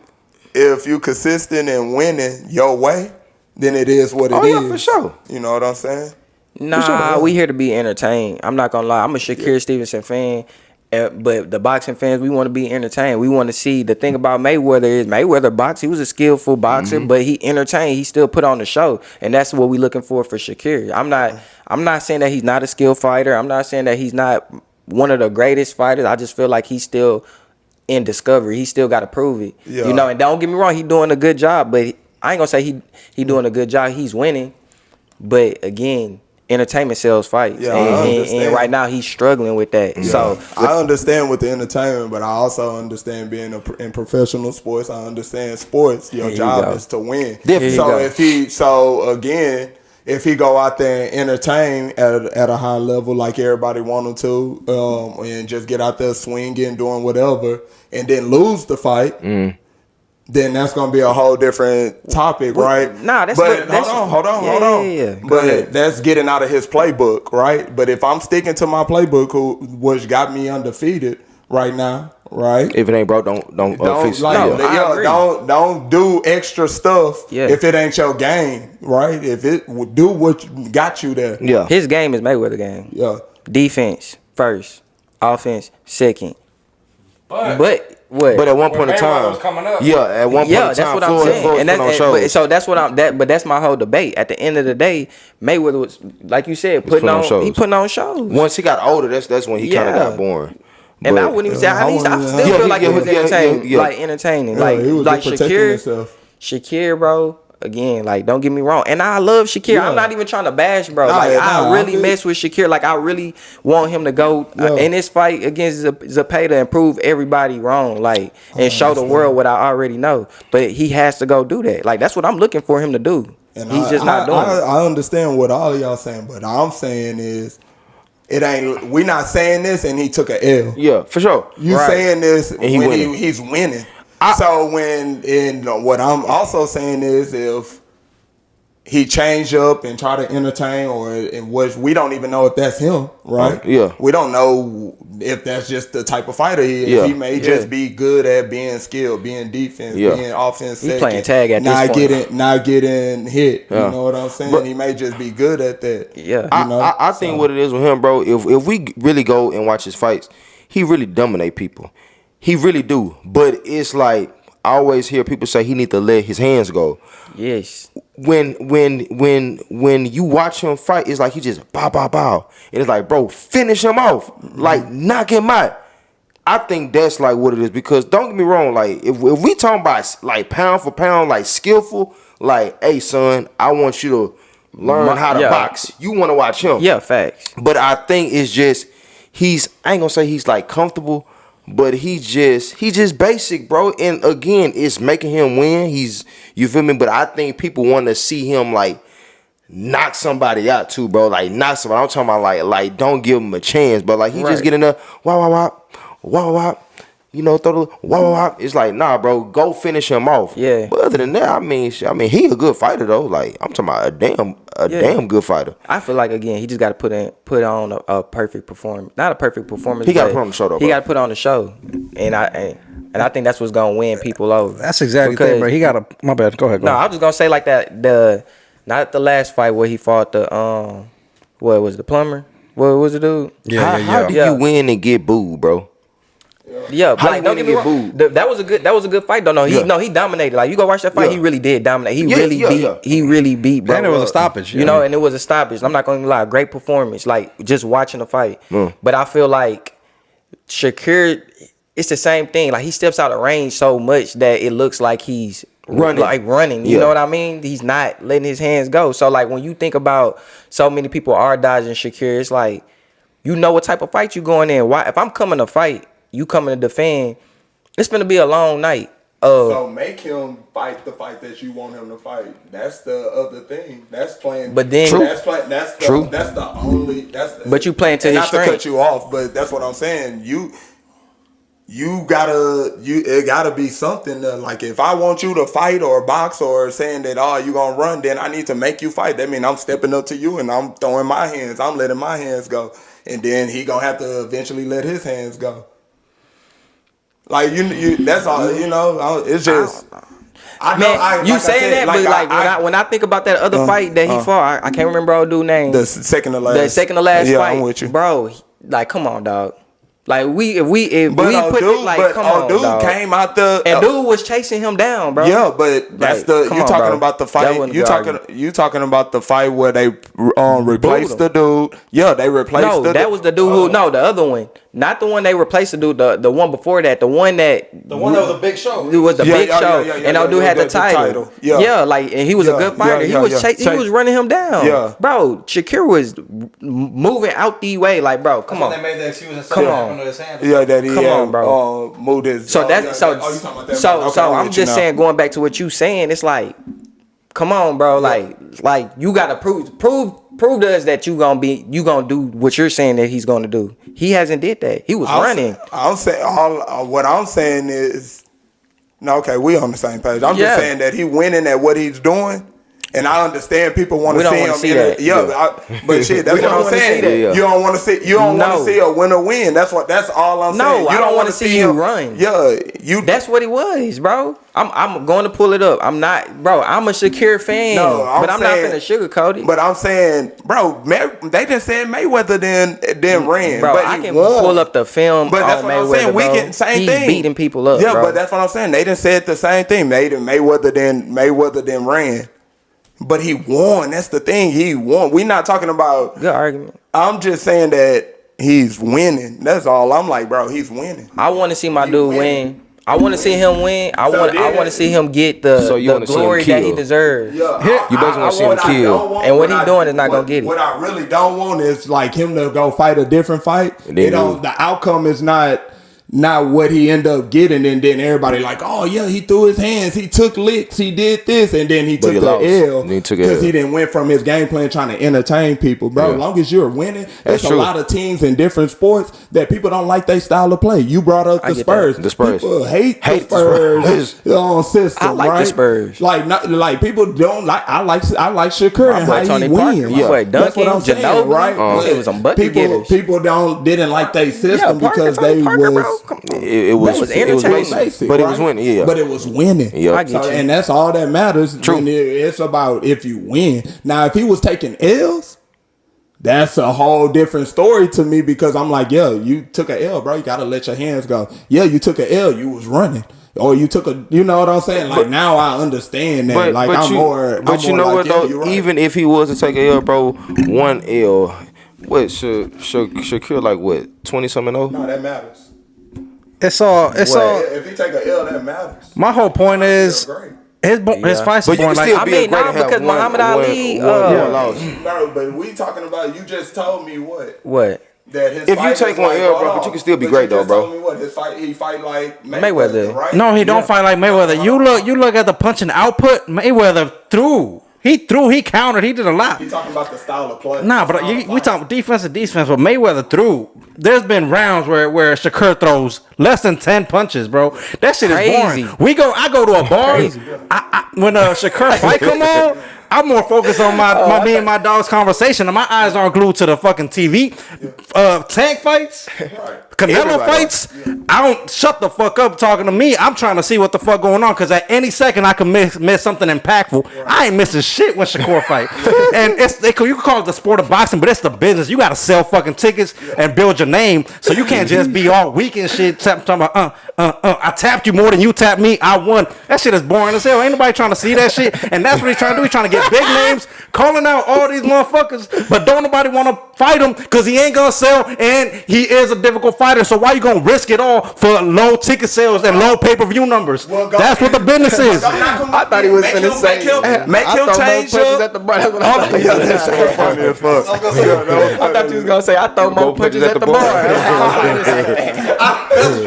consistent and winning your way, then it is what it is. Oh yeah, for sure. You know what I'm saying? Nah, we here to be entertained. I'm not gonna lie. I'm a Shakur Stevenson fan, but the boxing fans, we want to be entertained. We want to see. The thing about Mayweather is Mayweather boxed. He was a skillful boxer, but he entertained. He still put on the show, and that's what we looking for Shakur. I'm not saying that he's not a skilled fighter. I'm not saying that he's not one of the greatest fighters. I just feel like he's still in discovery. He still got to prove it. Yeah. You know, and don't get me wrong, he doing a good job, but I ain't gonna say he doing a good job. He's winning, but again, entertainment sells fights, Yeah, I and understand. right now he's struggling with that. So I understand with the entertainment, but I also understand being in professional sports. I understand sports. Your you job go. is to win. Definitely. If he go out there and entertain at a high level like everybody want him to, and just get out there swinging, doing whatever, and then lose the fight. Then that's gonna be a whole different topic, right? nah, that's but what- that's- hold on. Yeah. Go But ahead. that's getting out of his playbook, right? But if I'm sticking to my playbook, which got me undefeated right now, right? If it ain't broke, don't fix it. Like, No, I agree. don't do extra stuff Yeah. if it ain't your game, right? If it do what got you there, Yeah. his game is Mayweather game. yeah. Defense first, offense second. But what? But at one point in Mayweather time, was coming up. yeah, at one point Yeah, in that's time, what I'm Floyd saying, and put on that's shows. so that's what I'm but that's my whole debate. At the end of the day, Mayweather was like you said, putting on on shows. he putting on shows. Once he got older, that's when he kind of Yeah. got boring. And But- I wouldn't even say I still Yeah, feel like it was entertaining, yeah. like entertaining, Yeah, he was like just protecting Shakur, himself. Shakir, bro. Again, like don't get me wrong, and I love Shakir. Yeah. I'm not even trying to bash, bro. Nah, like yeah, I nah, really I feel- mess with Shakir. Like I really want him to go Yeah. in this fight against Zapata and prove everybody wrong, like and show the world what I already know. But he has to go do that. Like that's what I'm looking for him to do. And He's just not doing it. I understand what all of y'all saying, but I'm saying is, it ain't. We not saying this, and he took a L. Yeah, for sure. You Right. saying this he when winning. he's winning. So what I'm also saying is he change up and try to entertain, or in which we don't even know if that's him, right? Yeah. We don't know if that's just the type of fighter he is. Yeah. He may just be good at being skilled, being defense, being offense. He playing tag at this point. Not getting hit. Yeah. You know what I'm saying? But he may just be good at that. Yeah. I think what it is with him, bro, if we really go and watch his fights, he really dominate people. He really do. But it's like, I always hear people say he need to let his hands go. Yes. When you watch him fight, it's like he just bow, bow, bow. And it's like, bro, finish him off. Like, knock him out. I think that's like what it is, because don't get me wrong, like if we talking about like pound for pound, like skillful, like, hey son, I want you to learn how to box. You want to watch him. Yeah, facts. But I think it's just I ain't gonna say he's like comfortable, but he just basic, bro. And again, it's making him win. You feel me? But I think people want to see him like knock somebody out too, bro. Like knock somebody. I'm talking about like don't give him a chance, but like he just get in there, wop, you know, throw the wop. It's like, nah, bro, go finish him off. Yeah. But other than that, I mean, he a good fighter though. Like I'm talking about a damn good fighter. I feel like, again, he just got to put on a perfect performance. Not a perfect performance. He got to put on the show though. He got to put on the show, and I think that's what's gonna win people over. That's exactly the thing, bro. He got to. My bad. Go ahead. No, I was just gonna say like that. Not the last fight where he fought the what was the plumber? What was the dude? How do you win and get booed, bro? Yeah, but How like, don't get me wrong. That was a good fight though. No, he dominated. Like you go watch that fight, he really did dominate. He really beat, bro. And it was a stoppage. You know, and it was a stoppage. I'm not gonna lie, great performance. Like just watching the fight. But I feel like Shakir, it's the same thing. Like he steps out of range so much that it looks like he's running. You know what I mean? He's not letting his hands go. So like when you think about so many people are dodging Shakir, it's like you know what type of fight you going in. Why if I'm coming to fight, you coming to defend, it's gonna be a long night. So make him fight the fight that you want him to fight. That's the other thing. That's playing. But then That's the only. But you playing to his strength. Not to cut you off, but that's what I'm saying. It gotta be something that, like, if I want you to fight or box or saying that you gonna run, then I need to make you fight. That means I'm stepping up to you and I'm throwing my hands. I'm letting my hands go, and then he gonna have to eventually let his hands go. Like you that's all. You know, it's just. I know. But when I think about that other fight that he fought, I can't remember old dude's name. The second to last. The second to last fight. I'm with you, bro. Like, come on, dog. Like dude came out and dude was chasing him down, bro. Yeah, but that's you talking about the fight. You talking about the fight where they replaced the dude. Yeah, they replaced the dude. No, that was the dude the other one. Not the one they replaced the dude, the one before that. The one that was a big show. It was the big show. And that dude had the title. Yeah, like, and he was a good fighter. He was running him down. Yeah. Bro, Shakir was moving out the way. Like, bro, come on. They made the excuse and come on. His hands. Yeah, that he come on, bro. Moved his. So I'm just saying, going back to what you saying, it's like, come on, bro. Like you gotta prove to us that you gonna do what you're saying that he's gonna do. He hasn't did that. He was running. I'm saying what I'm saying is, no, okay, we on the same page. I'm just saying that he winning at what he's doing. And I understand people want to see him. But shit, that's what I'm saying. You don't want to see. You don't want to see a winner win. That's all I'm saying. No, I don't want to see you run. Yeah, That's what it was, bro. I'm going to pull it up. I'm not, bro. I'm a Shakir fan, but I'm not finna sugarcoat it. But I'm saying, bro, they just said Mayweather then ran. Bro, but I can pull up the film. But that's what I'm saying. We get same thing. He's beating people up. Yeah, bro. but that's what I'm saying. They just said the same thing. Mayweather then ran. But he won. That's the thing. He won. We're not talking about. Good argument. I'm just saying that he's winning. That's all. I'm like, bro, he's winning. I want to see my dude win. I want to see him win. I want to see him get the glory that he deserves. Yeah, you basically want to see him kill. And what he's doing is not gonna get it. What I really don't want is like him to go fight a different fight. The outcome is not not what he ended up getting, and then everybody like, oh yeah, he threw his hands, he took licks, he did this, and then he took the L because he didn't win from his game plan trying to entertain people, bro. As long as you're winning, there's a lot of teams in different sports that people don't like their style of play. You brought up the Spurs. The Spurs. People hate the Spurs system. I like the Spurs. Like people don't like. I like Shakur and how he wins. Yeah, that's what I'm saying, right? It was some bucket getters. People didn't like their system because they was. It was basic, but it was winning. Yeah, but it was winning. Yeah, and that's all that matters. True. It's about if you win. Now, if he was taking L's, that's a whole different story to me because I'm like, yeah, you took a L, bro. You gotta let your hands go. Yeah, you took a L. You was running. Or you took a, you know what I'm saying? Like now I understand that. But you know what though? Even if he was to take a L, bro, one L, what should Shakur like what 20-something? No, that matters. It's all. If he take a L, that matters. My whole point is his fights. But you can still be great to have because Muhammad Ali. No, but we talking about. You just told me what. What? That his if you take one L, bro, but you can still be great though, bro. Told me what his fight. He fight like Mayweather. Right? No, he don't fight like Mayweather. You look at the punching output. Mayweather threw. He countered, he did a lot. You talking about the style of play? Nah, but we talking defense, but Mayweather threw. There's been rounds where Shakur throws less than 10 punches, bro. That shit is boring. I go to a bar. When a Shakur fight come on, I'm more focused on me and my dog's conversation, and my eyes aren't glued to the fucking TV. Tank fights, Canelo fights. I don't shut the fuck up talking to me. I'm trying to see what the fuck going on because at any second I can miss something impactful. I ain't missing shit when Shakur fight. And you can call it the sport of boxing, but it's the business. You gotta sell fucking tickets and build your name, so you can't just be all weak and shit. Talking about I tapped you more than you tapped me. I won. That shit is boring as hell. Ain't nobody trying to see that shit. And that's what he's trying to do. He's trying to get big names, calling out all these motherfuckers, but don't nobody want to fight him because he ain't gonna sell and he is a difficult fighter. So why you gonna risk it all for low ticket sales and low pay-per-view numbers? That's what the business is. I thought he was finna say make him change punches at the bar. That's what I thought. That's funny as fuck. I thought you was gonna say I throw more punches at the bar.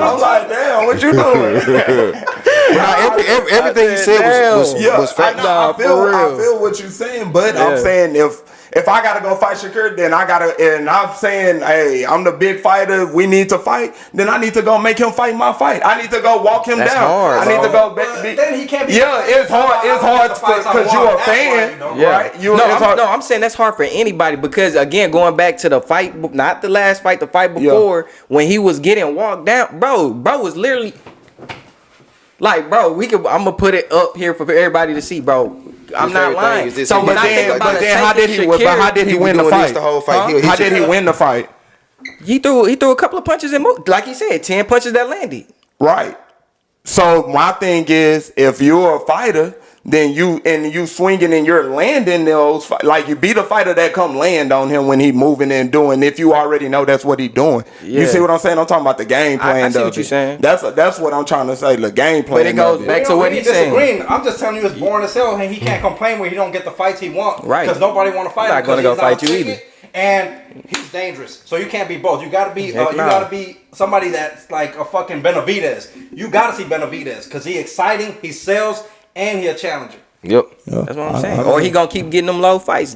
I'm like, damn, what you doing? Everything he said was fact. I feel what you're saying, but I'm saying if I gotta go fight Shakur, then and I'm saying, hey, I'm the big fighter. We need to fight. Then I need to go make him fight my fight. I need to go walk him down. Hard, I need to go. Then he can't be. Yeah, it's hard. It's hard because you're a fan, right? I'm saying that's hard for anybody because again, going back to the fight, not the last fight, the fight before when he was getting walked down, bro was literally. Like, bro, I'm gonna put it up here for everybody to see, bro. I'm not lying. So when I think about it, how did he win the fight? How did he win the fight? He threw a couple of punches and like he said, 10 punches that landed. Right. So my thing is, if you're a fighter, then you swinging and you're landing those, like you beat a fighter that come land on him when he moving and doing. If you already know that's what he doing, you see what I'm saying? I'm talking about the game plan. I see what you're saying. That's what I'm trying to say. The game plan. But it goes back to what he's saying. I'm just telling you, it's boring as hell, and he can't complain when he don't get the fights he wants. Right. Because nobody want to fight him. Not gonna go fight you either. And he's dangerous, so you can't be both. You gotta be, gotta be somebody that's like a fucking Benavidez. You gotta see Benavidez because he's exciting, he sells, and he a challenger. Yep. That's what I'm saying. Or he gonna keep getting them low fights.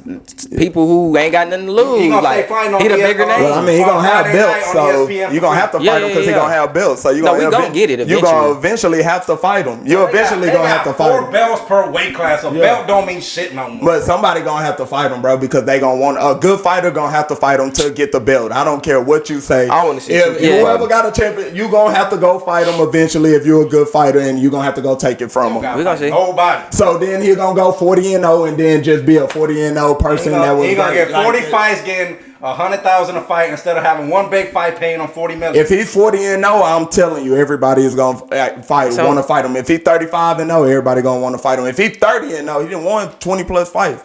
People who ain't got nothing to lose. He the bigger name. Well, I mean, he gonna have belts, so you gonna have to fight him because he gonna have belts. So we gonna get it. You gonna eventually have to fight him. You eventually gonna have to fight him. 4 belts per weight class. A belt don't mean shit no more. But somebody gonna have to fight him, bro, because they gonna want a good fighter gonna have to fight him to get the belt. I don't care what you say. I want to see whoever got a champion, you gonna have to go fight him eventually if you're a good fighter, and you gonna have to go take it from him. We gonna see nobody. So then he gonna go 40-0 and then just be a 40-0 person that was. He gonna get 40 fights, getting $100,000 a fight instead of having one big fight paying him $40 million. If he's 40-0, I'm telling you, everybody is gonna want to fight him. If he's 35-0, everybody gonna want to fight him. If he's 30-0, he didn't want 20+ fights.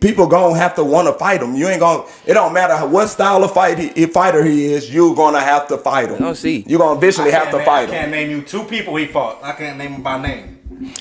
People gonna have to want to fight him. You ain't gonna. It don't matter what style of fighter he is. You gonna have to fight him. I'll see. You gonna eventually have to fight him. I can't name you 2 people he fought. I can't name him by name.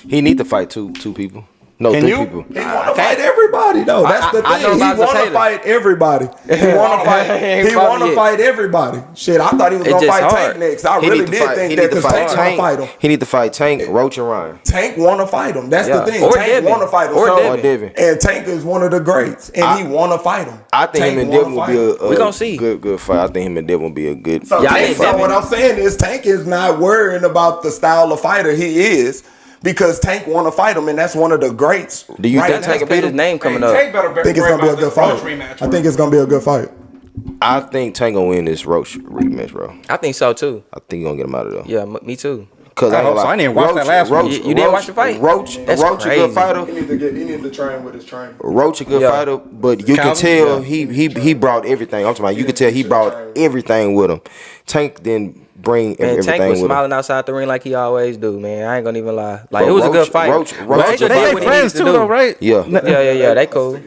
He need to fight two people. No, Can 3 you? people. He want to fight everybody though. That's the I know thing. He about want to Taylor. fight everybody. He want to fight. He want to fight everybody. Shit, I thought he was It's gonna just fight hard. Tank next. I He really need to did fight. think He that need to because fight Tank want to Tank. fight him. He need to fight Tank, Roach, and Ryan. Tank want to fight him. That's Yeah. the thing. Or Tank Devin. want to fight him. Or So- Devin. Or Devin. And Tank is one of the greats, and he want to fight him. I think Tank him and wanna Devin will fight be him. a We gonna see. good fight. I think him and Devin will be a good. So, Yeah, I Tank, think so Devin- what I'm saying is Tank is not worrying about the style of fighter he is because Tank want to fight him, and that's one of the greats. Do you think now. Tank can Beat beat his him? name coming Hey, up. Tank better I think it's worry gonna be a about good this fight. Roach rematch. I think it's gonna be a good fight. I think Tank gonna win this Roach rematch, bro. I think so too. I think he gonna get him out of there. Yeah, me too. Cause I hope so. I didn't watch that last one. You didn't watch the fight? Roach, That's Roach a crazy. good fighter. He need to train with his trainer. Roach a good Yeah. fighter, but you can Calvin? tell he brought everything. I'm talking about you can tell he brought everything with him. Tank didn't bring And everything Tank was with him. smiling outside the ring like he always do, man. I ain't gonna even lie. Like But it was a Roach- good fight. Roach- But Roach they is just a did fight. what They he friends needs to too, do. though, right? Yeah, Yeah, they cool.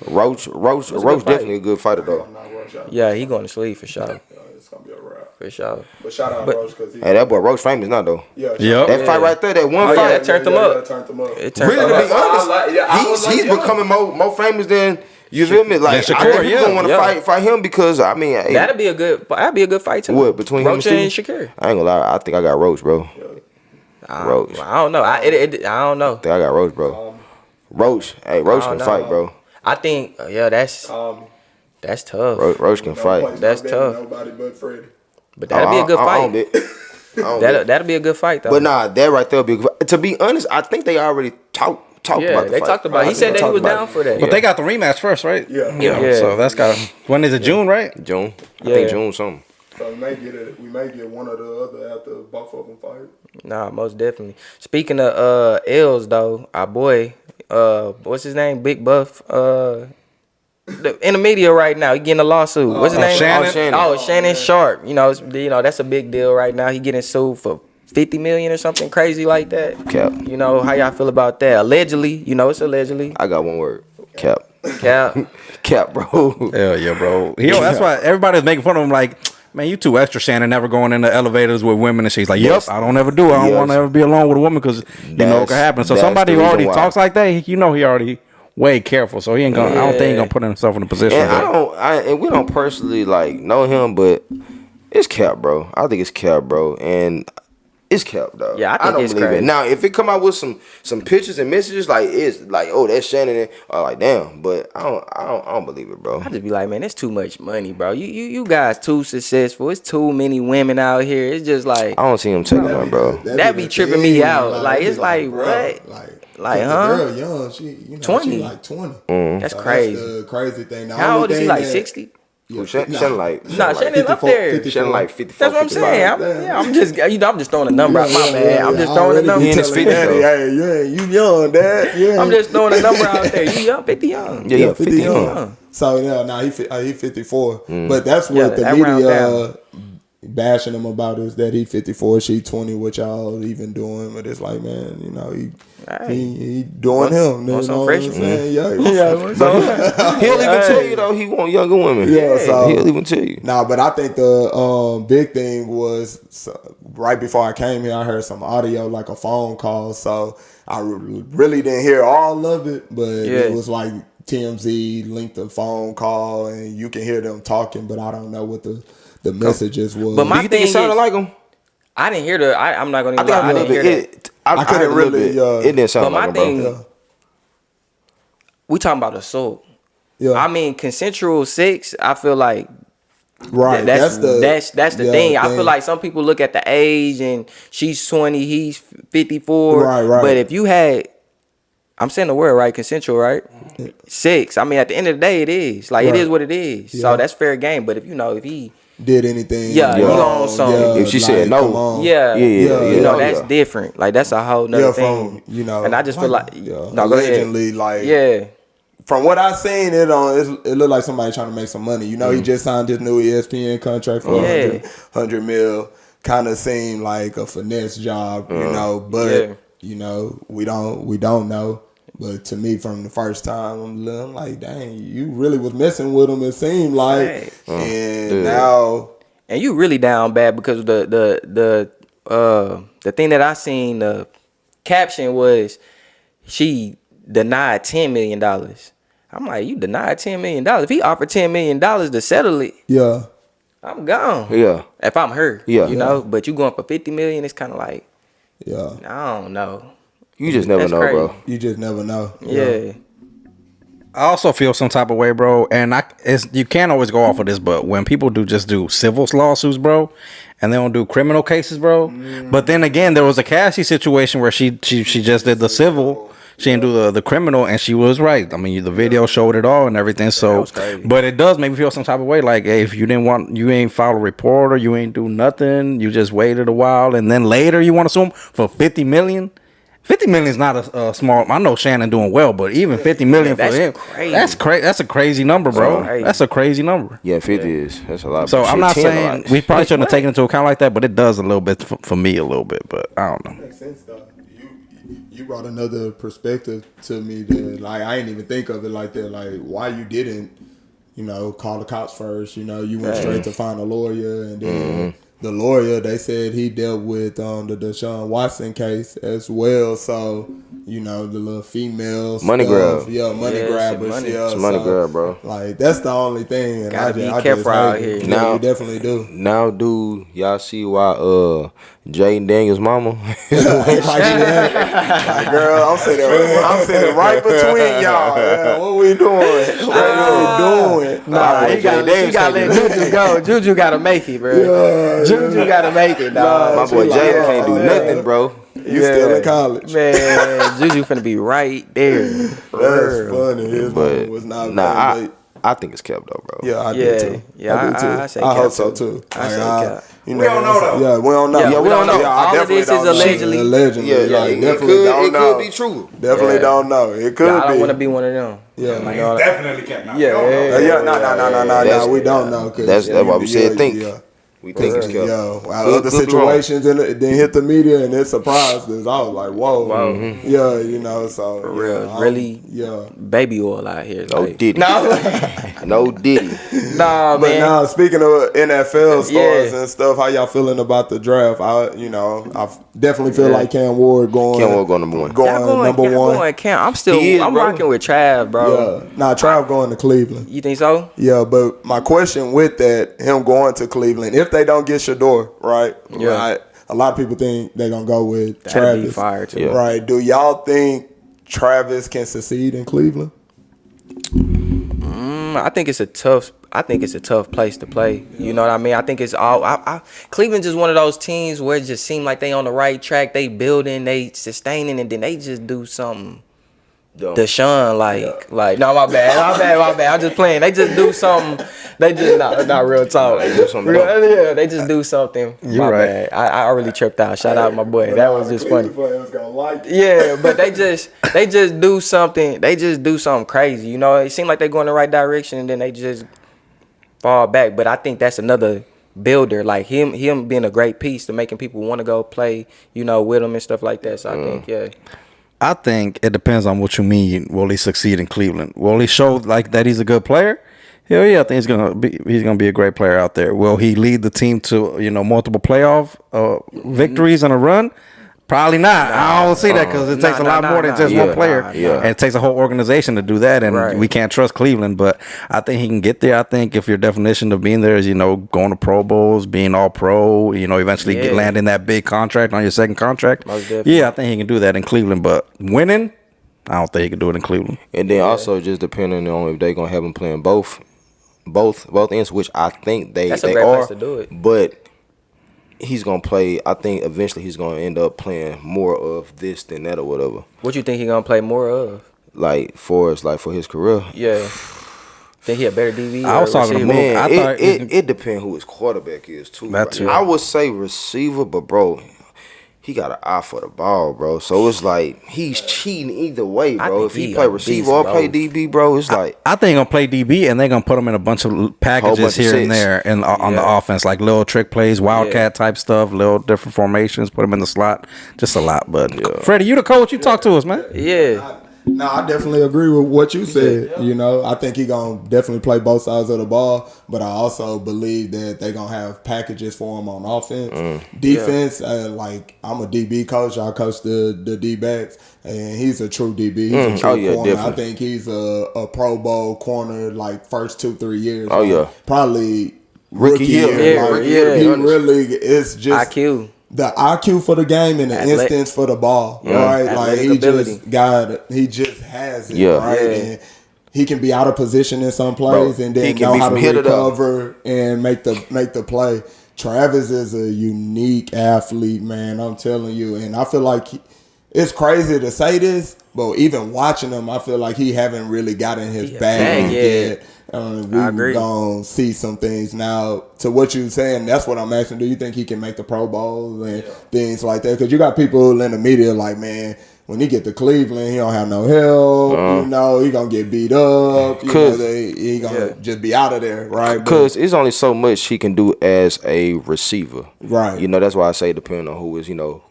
Roach good fight. definitely a good fighter though. Yeah, he going to sleep for sure. It's gonna be a wrap. For sure. But shout out But- Roach because he. Hey, that boy Roach famous now though. Yep. That fight right there, that one Oh, yeah, fight. that turned him up. Turned him up. It turned Really, out to like- be honest, I was he's like, becoming more famous than you feel me. Like I Shakur, think people yeah. gonna want to Yeah. fight him because I mean, hey, That'd be a good fight too. what between Roach him and Steve? Shakir. I ain't gonna lie, I think I got Roach, bro. Roach. I don't know. I don't know. I think I got Roach, bro. Roach I can don't fight, know. bro. I think that's tough. Roach can fight. That's tough. Nobody but Freddie. But that'd be a good I don't fight. bet. I don't bet. That'll be a good fight though. But nah, that right there will be a good fight. To be honest, I think they already talked yeah, about the they fight. talked about. He said that he was down for that. But they got the rematch first, right? Yeah. Yeah. So that's got when is it? June, right? June. I Yeah. think June something. So we may get one or the other after both of them fight. Nah, most definitely. Speaking of L's though, our boy, what's his name? Big Buff. In the media right now, he getting a lawsuit. What's his name? Shannon. Shannon Sharp. You know, that's a big deal right now. He getting sued for $50 million or something crazy like that. Cap. You know, how y'all feel about that? Allegedly, it's allegedly. I got one word. Cap. Cap. Cap, bro. Hell yeah, bro. That's why everybody's making fun of him. Like, man, you too extra, Shannon. Never going into elevators with women, and she's like, "Yep, Yes. I don't ever do it. I don't Yes. want to ever be alone with a woman because it can happen." So That's somebody the who reason already why. talks like that, he already way careful. So he ain't gonna. I don't think he gonna put himself in a position. And where- and we don't personally like know him, but it's Cap, bro. I think it's Cap, bro, and it's Cap, dog. Yeah, I think don't it's believe crazy. it. Now, if it come out with some pictures and messages, like it's like, oh, that's Shannon, and like damn, but I don't believe it, bro. I just be like, man, it's too much money, bro. You guys too successful. It's too many women out here. It's just like I don't see him taking that, bro. That be tripping me out. Like, it's like, what? Like, huh? The girl young, she 20. she like 20. That's So crazy. That's the crazy thing. The How only old is he? thing Like that- 60? Yeah, Shannon like Shannon up there. Shannon like 54. That's what I'm 55. saying. I'm just throwing a number out. My bad. I'm just throwing a Already number. He in his 50s, Daddy, though. hey, you young, Dad. Yeah. I'm just throwing a number out there. You young, 50 young. Yeah, 50 50 young. young. So yeah, he 54. But that's what Yeah, the that round media bashing him about is that he 54, she 20. What y'all even doing? But it's like, man, he doing him. want some know what fresh I'm one? saying? Yeah. He'll even tell you though he want younger women. Yeah, so- he'll even tell you. Nah, but I think the big thing was right before I came here, I heard some audio, like a phone call. So I really didn't hear all of it, but it was like TMZ linked the phone call, and you can hear them talking, but I don't know what the messages was. But Do my you think it thing sounded is- like him? I didn't hear I'm not going to I think lie. a I little didn't hear bit. that. I couldn't heard a little really, bit. It didn't sound But my like him, bro. thing, we talking about assault. yeah, I mean, consensual sex, I feel like right. that's the thing. I feel like some people look at the age and she's 20, he's 54. Right. But if you had, I'm saying the word right, consensual, right? Sex. I mean, at the end of the day, it is. Like, it Right. is what it is. Yeah. So that's fair game. But if he, did anything. Yeah, he wrong, on some- If she said no. come on. yeah, Yeah. that's different. Like, that's a whole nother Yeah, thing. from and I just feel like, yeah, no, go ahead. allegedly, like Yeah. from what I seen, it looked like somebody trying to make some money. He just signed his new ESPN contract for Yeah. 100 mil. Kind of seemed like a finesse job, but we don't know. But to me, from the first time, I'm like, dang, you really was messing with him. It seemed like, Right. and now, And you really down bad because the thing that I seen, the caption was she denied $10 million. I'm like, you denied $10 million. If he offered $10 million to settle it, Yeah. I'm gone. Yeah. If I'm her, Yeah. you know. But you going for $50 million, it's kind of like, Yeah. I don't know. You just never That's know, crazy. bro. You just never know. Yeah. I also feel some type of way, bro, and you can't always go off of this, but when people do civil lawsuits, bro, and they don't do criminal cases, bro. But then again, there was a Cassie situation where she just did the civil, she didn't do the criminal, and she was right. I mean, the video showed it all and everything. So, but it does make me feel some type of way, like, hey, if you ain't filed a report or you ain't do nothing, you just waited a while, and then later you want to sue him for $50 million. $50 million is not a small. I know Shannon doing well, but even $50 million for him, that's crazy. That's a crazy number, bro. That's a crazy number. Yeah, 50 is. That's a lot. So I'm not saying we probably shouldn't have taken into account like that, but it does a little bit for me a little bit. But I don't know. Makes sense though. You brought another perspective to me that like I didn't even think of it like that. Like why you didn't, call the cops first. You went straight to find a lawyer, and then the lawyer, they said he dealt with the Deshaun Watson case as well. So, the little female money stuff. grab. Yeah, money grabbers. It's money grab, bro. Like, that's the only thing. And Gotta be careful out here. Yeah, you definitely do. Now, dude, y'all see why Jaden Daniels' mama? Like, girl, I'm sitting right between y'all. Man. What we doing? What we doing? Nah, you gotta let Juju go. Juju gotta make it, bro. Juju gotta make it, dog. My boy Jaden can't do nothing, bro. You still in college. Man, Juju finna be right there. That's funny. His mama was not I think it's kept though, bro. Yeah, I do too. Yeah, I say I hope cap so too. I say cap. We don't know though. Yeah, we don't know. Yeah, we don't know. Yeah, I All of definitely this is don't know. allegedly. Allegedly. Yeah, Like, it definitely don't know. could be true. Definitely don't know. It could be. I don't want to be one of them. Yeah. You know, Definitely can't. Yeah. No, we don't know. That's why we said think. We think it's kept. Yeah, other situations it didn't hit the media and it surprised us. I was like, whoa. Yeah, so. For real. Really? Yeah. Baby oil out here. No Diddy. No Diddy. Nah, But man. now, speaking of NFL stars and stuff, how y'all feeling about the draft? I definitely feel like Cam Ward going number one. Y'all going Cam. I'm rocking with Trav, bro. Yeah. Nah, Trav going to Cleveland. You think so? Yeah, but my question with that, him going to Cleveland, if they don't get Shador, right? Yeah. Right, a lot of people think they're going to go with That'd Travis. be fire, too. Right. Do y'all think Travis can succeed in Cleveland? I think it's a tough place to play. You know what I mean? I think it's all. Cleveland just one of those teams where it just seems like they on the right track. They building, they sustaining, and then they just do something. Deshaun, like, no, my bad. I'm just playing. They just do something. They just not real talk. They do something Yeah, they just do something. You're right. Bad. I really tripped out. Shout out my boy. That was just funny. Players gonna like it. Yeah, but they just do something. They just do something crazy. You know, it seems like they go in the right direction and then they just fall back. But I think that's another builder, like him being a great piece to making people want to go play, with him and stuff like that. So I think, I think it depends on what you mean. Will he succeed in Cleveland? Will he show like that he's a good player? Hell yeah, I think he's gonna be a great player out there. Will he lead the team to multiple playoff victories and a run? Probably not. I don't see that because it takes a lot more than just one player. And it takes a whole organization to do that, and we can't trust Cleveland. But I think he can get there. I think if your definition of being there is going to Pro Bowls, being all pro, eventually landing that big contract on your second contract. Yeah, I think he can do that in Cleveland. But winning, I don't think he can do it in Cleveland. And then also just depending on if they're gonna have him playing both ends, which I think that's a they great are. place to do it. But he's gonna play. I think eventually he's gonna end up playing more of this than that or whatever. What you think he gonna play more of? For his career. Yeah. Think he a better DB? I was talking to Man, it depends who his quarterback is too. That too. I would say receiver, but bro, he got an eye for the ball, bro. So it's like he's cheating either way, bro. If he play receiver or play DB, bro, it's like I think he's gonna play DB and they're gonna put him in a bunch of packages here and there and on the offense, like little trick plays, wildcat type stuff, little different formations. Put him in the slot, just a lot. But Freddie, you the coach. You talk to us, man. Yeah. No, I definitely agree with what you said. Yeah. You know, I think he gonna definitely play both sides of the ball, but I also believe that they gonna have packages for him on offense, defense. Like I'm a DB coach. I coach the D-backs, and he's a true DB. He's a true corner. Definitely. I think he's a Pro Bowl corner. Like first 2-3 years. Probably rookie year. He really is just IQ. The IQ for the game and the instincts for the ball, right? Like he just has it, right? And he can be out of position in some plays, and then know how to recover and make the play. Travis is a unique athlete, man. I'm telling you, and I feel like it's crazy to say this, but even watching him, I feel like he haven't really gotten his bag yet. We're going to see some things now. To what you're saying, that's what I'm asking. Do you think he can make the Pro Bowl and things like that? Because you got people in the media like, man, when he get to Cleveland, he don't have no help. You know, he going to get beat up. You know, he going to just be out of there, right? Because it's only so much he can do as a receiver. Right. You know, that's why I say depending on who's going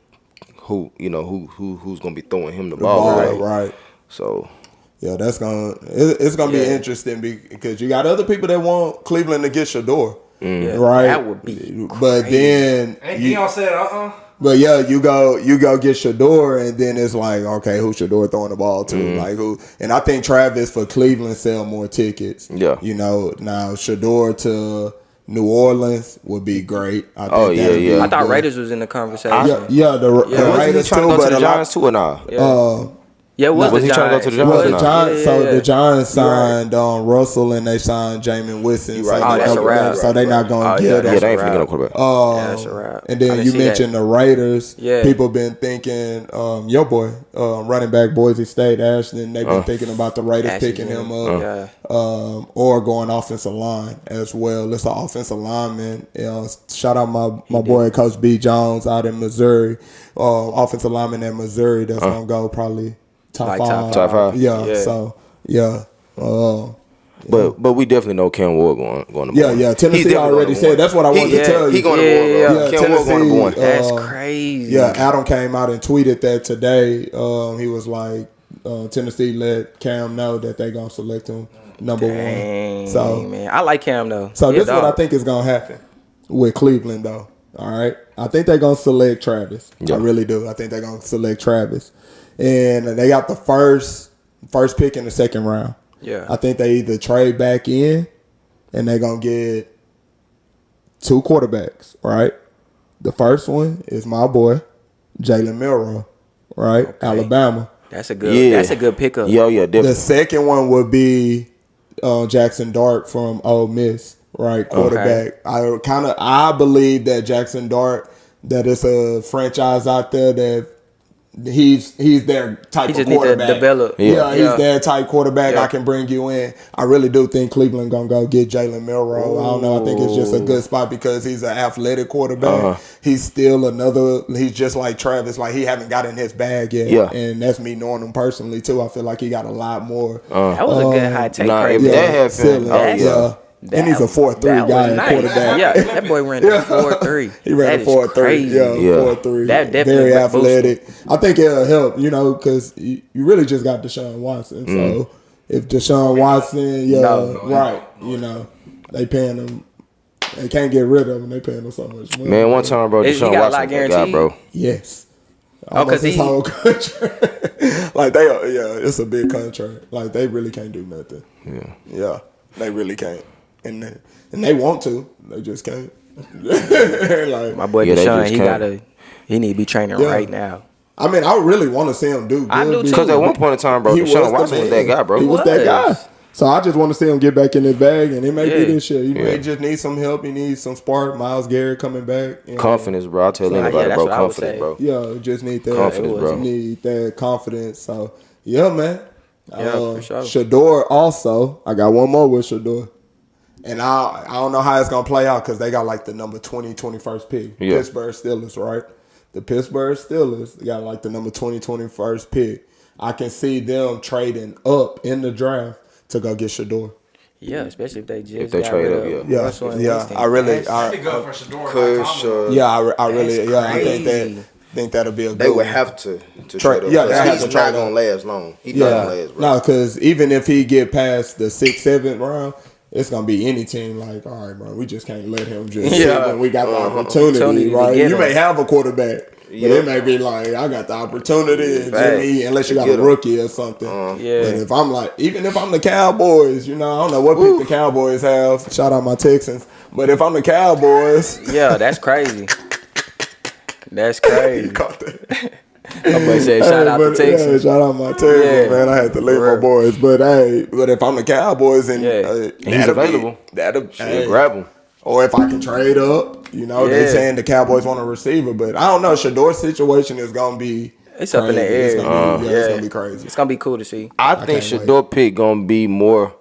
to be throwing him the ball. Right. So... yeah, it's gonna be interesting because you got other people that want Cleveland to get Shador, right? That would be crazy. But then Deion said, But yeah, you go get Shador, and then it's like, okay, who's Shador throwing the ball to? Like who? And I think Travis for Cleveland sell more tickets. Yeah, you know, now Shador to New Orleans would be great. I think I thought Raiders was in the conversation. The Raiders too, but the Giants too or not? Yeah, was he trying to go to the Giants? The Giants signed Russell and they signed Jamin Winston. That's a wrap. So they not going to get him. Yeah, they ain't finna get no quarterback. That's a wrap. And then you mentioned the Raiders. Yeah. People been thinking, your boy, running back Boise State, Ashton, they've been thinking about the Raiders picking him up. Or going offensive line as well. It's an offensive lineman. Shout out my boy, Coach B. Jones out in Missouri. Offensive lineman in Missouri that's going to go probably top five. Yeah. So but we definitely know Cam Ward going to Bourne. Yeah. Tennessee already said that's what I wanted to tell you. He going to Bourne. Cam Ward going to Bourne. That's crazy. Yeah, Adam came out and tweeted that today. He was like, Tennessee let Cam know that they gonna select him number one. So man, I like Cam though. So this is what I think is gonna happen with Cleveland though. All right, I think they're gonna select Travis. I really do. I think they're gonna select Travis. And they got the first pick in the second round. Yeah. I think they either trade back in and they're going to get 2 quarterbacks, right? The first one is my boy, Jalen Milroe, right? Okay. Alabama. That's a good pickup. Yeah, definitely. The second one would be Jackson Dart from Ole Miss, right? Quarterback. Okay. I believe that Jackson Dart, that it's a franchise out there that he's their type of quarterback. He just need to develop. He's their type quarterback. I can bring you in. I really do think Cleveland gonna go get Jalen Milroe. I don't know. I think it's just a good spot because he's an athletic quarterback. He's still he's just like Travis. Like he haven't gotten his bag yet. Yeah. And that's me knowing him personally too. I feel like he got a lot more. That was a good high take. If that happened, and he's a 4.3 guy at quarterback. Yeah, that boy ran a 4.3. He ran a 4.3. 4.3. That definitely very athletic. I think it'll help, because you really just got Deshaun Watson. So if Deshaun Watson, they paying him. They can't get rid of him. They paying him so much money. Man, one time, bro, Deshaun Watson that guy, bro. Yes. Because his whole contract. It's a big contract. Like they really can't do nothing. Yeah, they really can't. And they want to, they just can't. Like, my boy Deshaun, he need to be training right now. I mean, I really want to see him do good. I do too. Because at one point in time, bro, Deshaun Watson was that guy, bro. He was that guy. So I just want to see him get back in his bag, and it may be this shit. He may just need some help. He needs some spark. Myles Garrett coming back. Confidence, bro. I tell anybody, bro. Confidence, bro. Yeah, just need that. Confidence, bro. Need that confidence. So, yeah, man. For sure. Shador also. I got one more with Shador. And I don't know how it's going to play out because they got like the number 21st pick. Yeah. Pittsburgh Steelers, right? The Pittsburgh Steelers got like the number 21st pick. I can see them trading up in the draft to go get Shador. Yeah, especially if they trade up, I really, that'd be good for Shador. I think think that'll be a good They would one. have to trade up. Yeah, they have he's to not trade gonna up. last long. He's not gonna last, bro. No, because even if he get past the 6th, 7th round, it's gonna be any team like, all right, bro, we just can't let him just sit when we got the opportunity, to right? get You him. may have a quarterback, but it may be like, I got the opportunity, and Jimmy, unless you got a rookie or something. But if I'm like, even if I'm the Cowboys, you know, I don't know what pick the Cowboys have. Shout out my Texans. But if I'm the Cowboys, Yeah, that's crazy. That's crazy. you caught that. Somebody said shout out to Texas. Yeah, shout out my Texans, Yeah. man. I had to leave my Real. boys, but hey, but if I'm the Cowboys and he's available, that'll grab him. Or if I can trade up, you know, they saying the Cowboys want a receiver, but I don't know. Shador's situation is gonna be It's crazy. up in the air. It's gonna be, it's gonna be crazy. It's gonna be cool to see. I think can't Shador pick gonna be more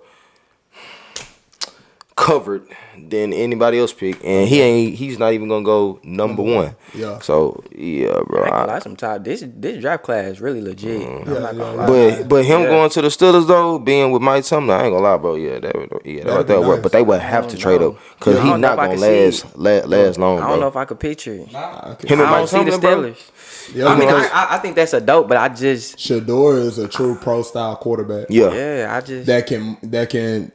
covered than anybody else pick, and he's not even gonna go number one. Yeah. So yeah, bro. I can't lie, sometimes this draft class is really legit. I'm not gonna lie. But him going to the Steelers though, being with Mike Tomlin, I ain't gonna lie, bro. Yeah, that be work. nice. But they would have to trade up because Yeah, I he's don't know not if I gonna can see last long, I bro. don't know if I could picture it. Him and I Mike don't see the Tomlin, bro. Steelers. Yeah, I mean, because I think that's a dope, but I just Shador is a true pro style quarterback. I just That can.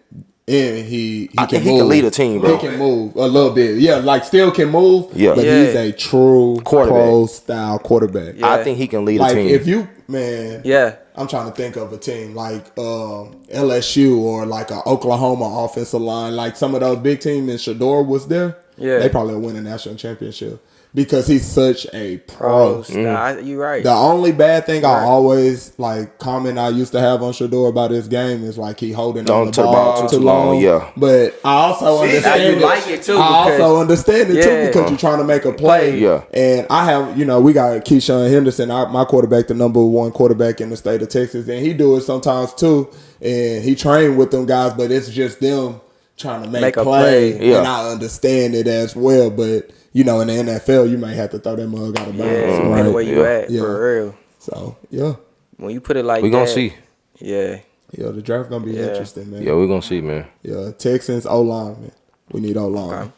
And he I can think he move. can lead a team, bro. He can move a little bit. Yeah, like still can move. Yeah. But Yeah. he's a true Quarterback. pro style quarterback. Yeah. I think he can lead a Like team. if you man, yeah. I'm trying to think of a team like LSU or like a Oklahoma offensive line, like some of those big teams, and Shador was there. Yeah. They probably would win a national championship because he's such a pro. Pros. Nah, you right. The only bad thing I always comment I used to have on Shador about his game is like he holding on the ball too long. Yeah. But I also understand you it. like it too, I because- also understand it too Yeah. because you're trying to make a play. Yeah. And I have, we got Keyshawn Henderson, my quarterback, the number 1 quarterback in the state of Texas, and he do it sometimes too. And he trained with them guys, but it's just them trying to make a play. play. Yeah. And I understand it as well, but. In the NFL, you may have to throw that mug out of bounds. Yeah, right? depending where you at, Yeah. for real. So, yeah. When you put it like We that, gonna see. Yeah. Yeah, the draft gonna be interesting, man. Yeah, we gonna see, man. Yeah, Texans O-line, man. We need O-line. Okay.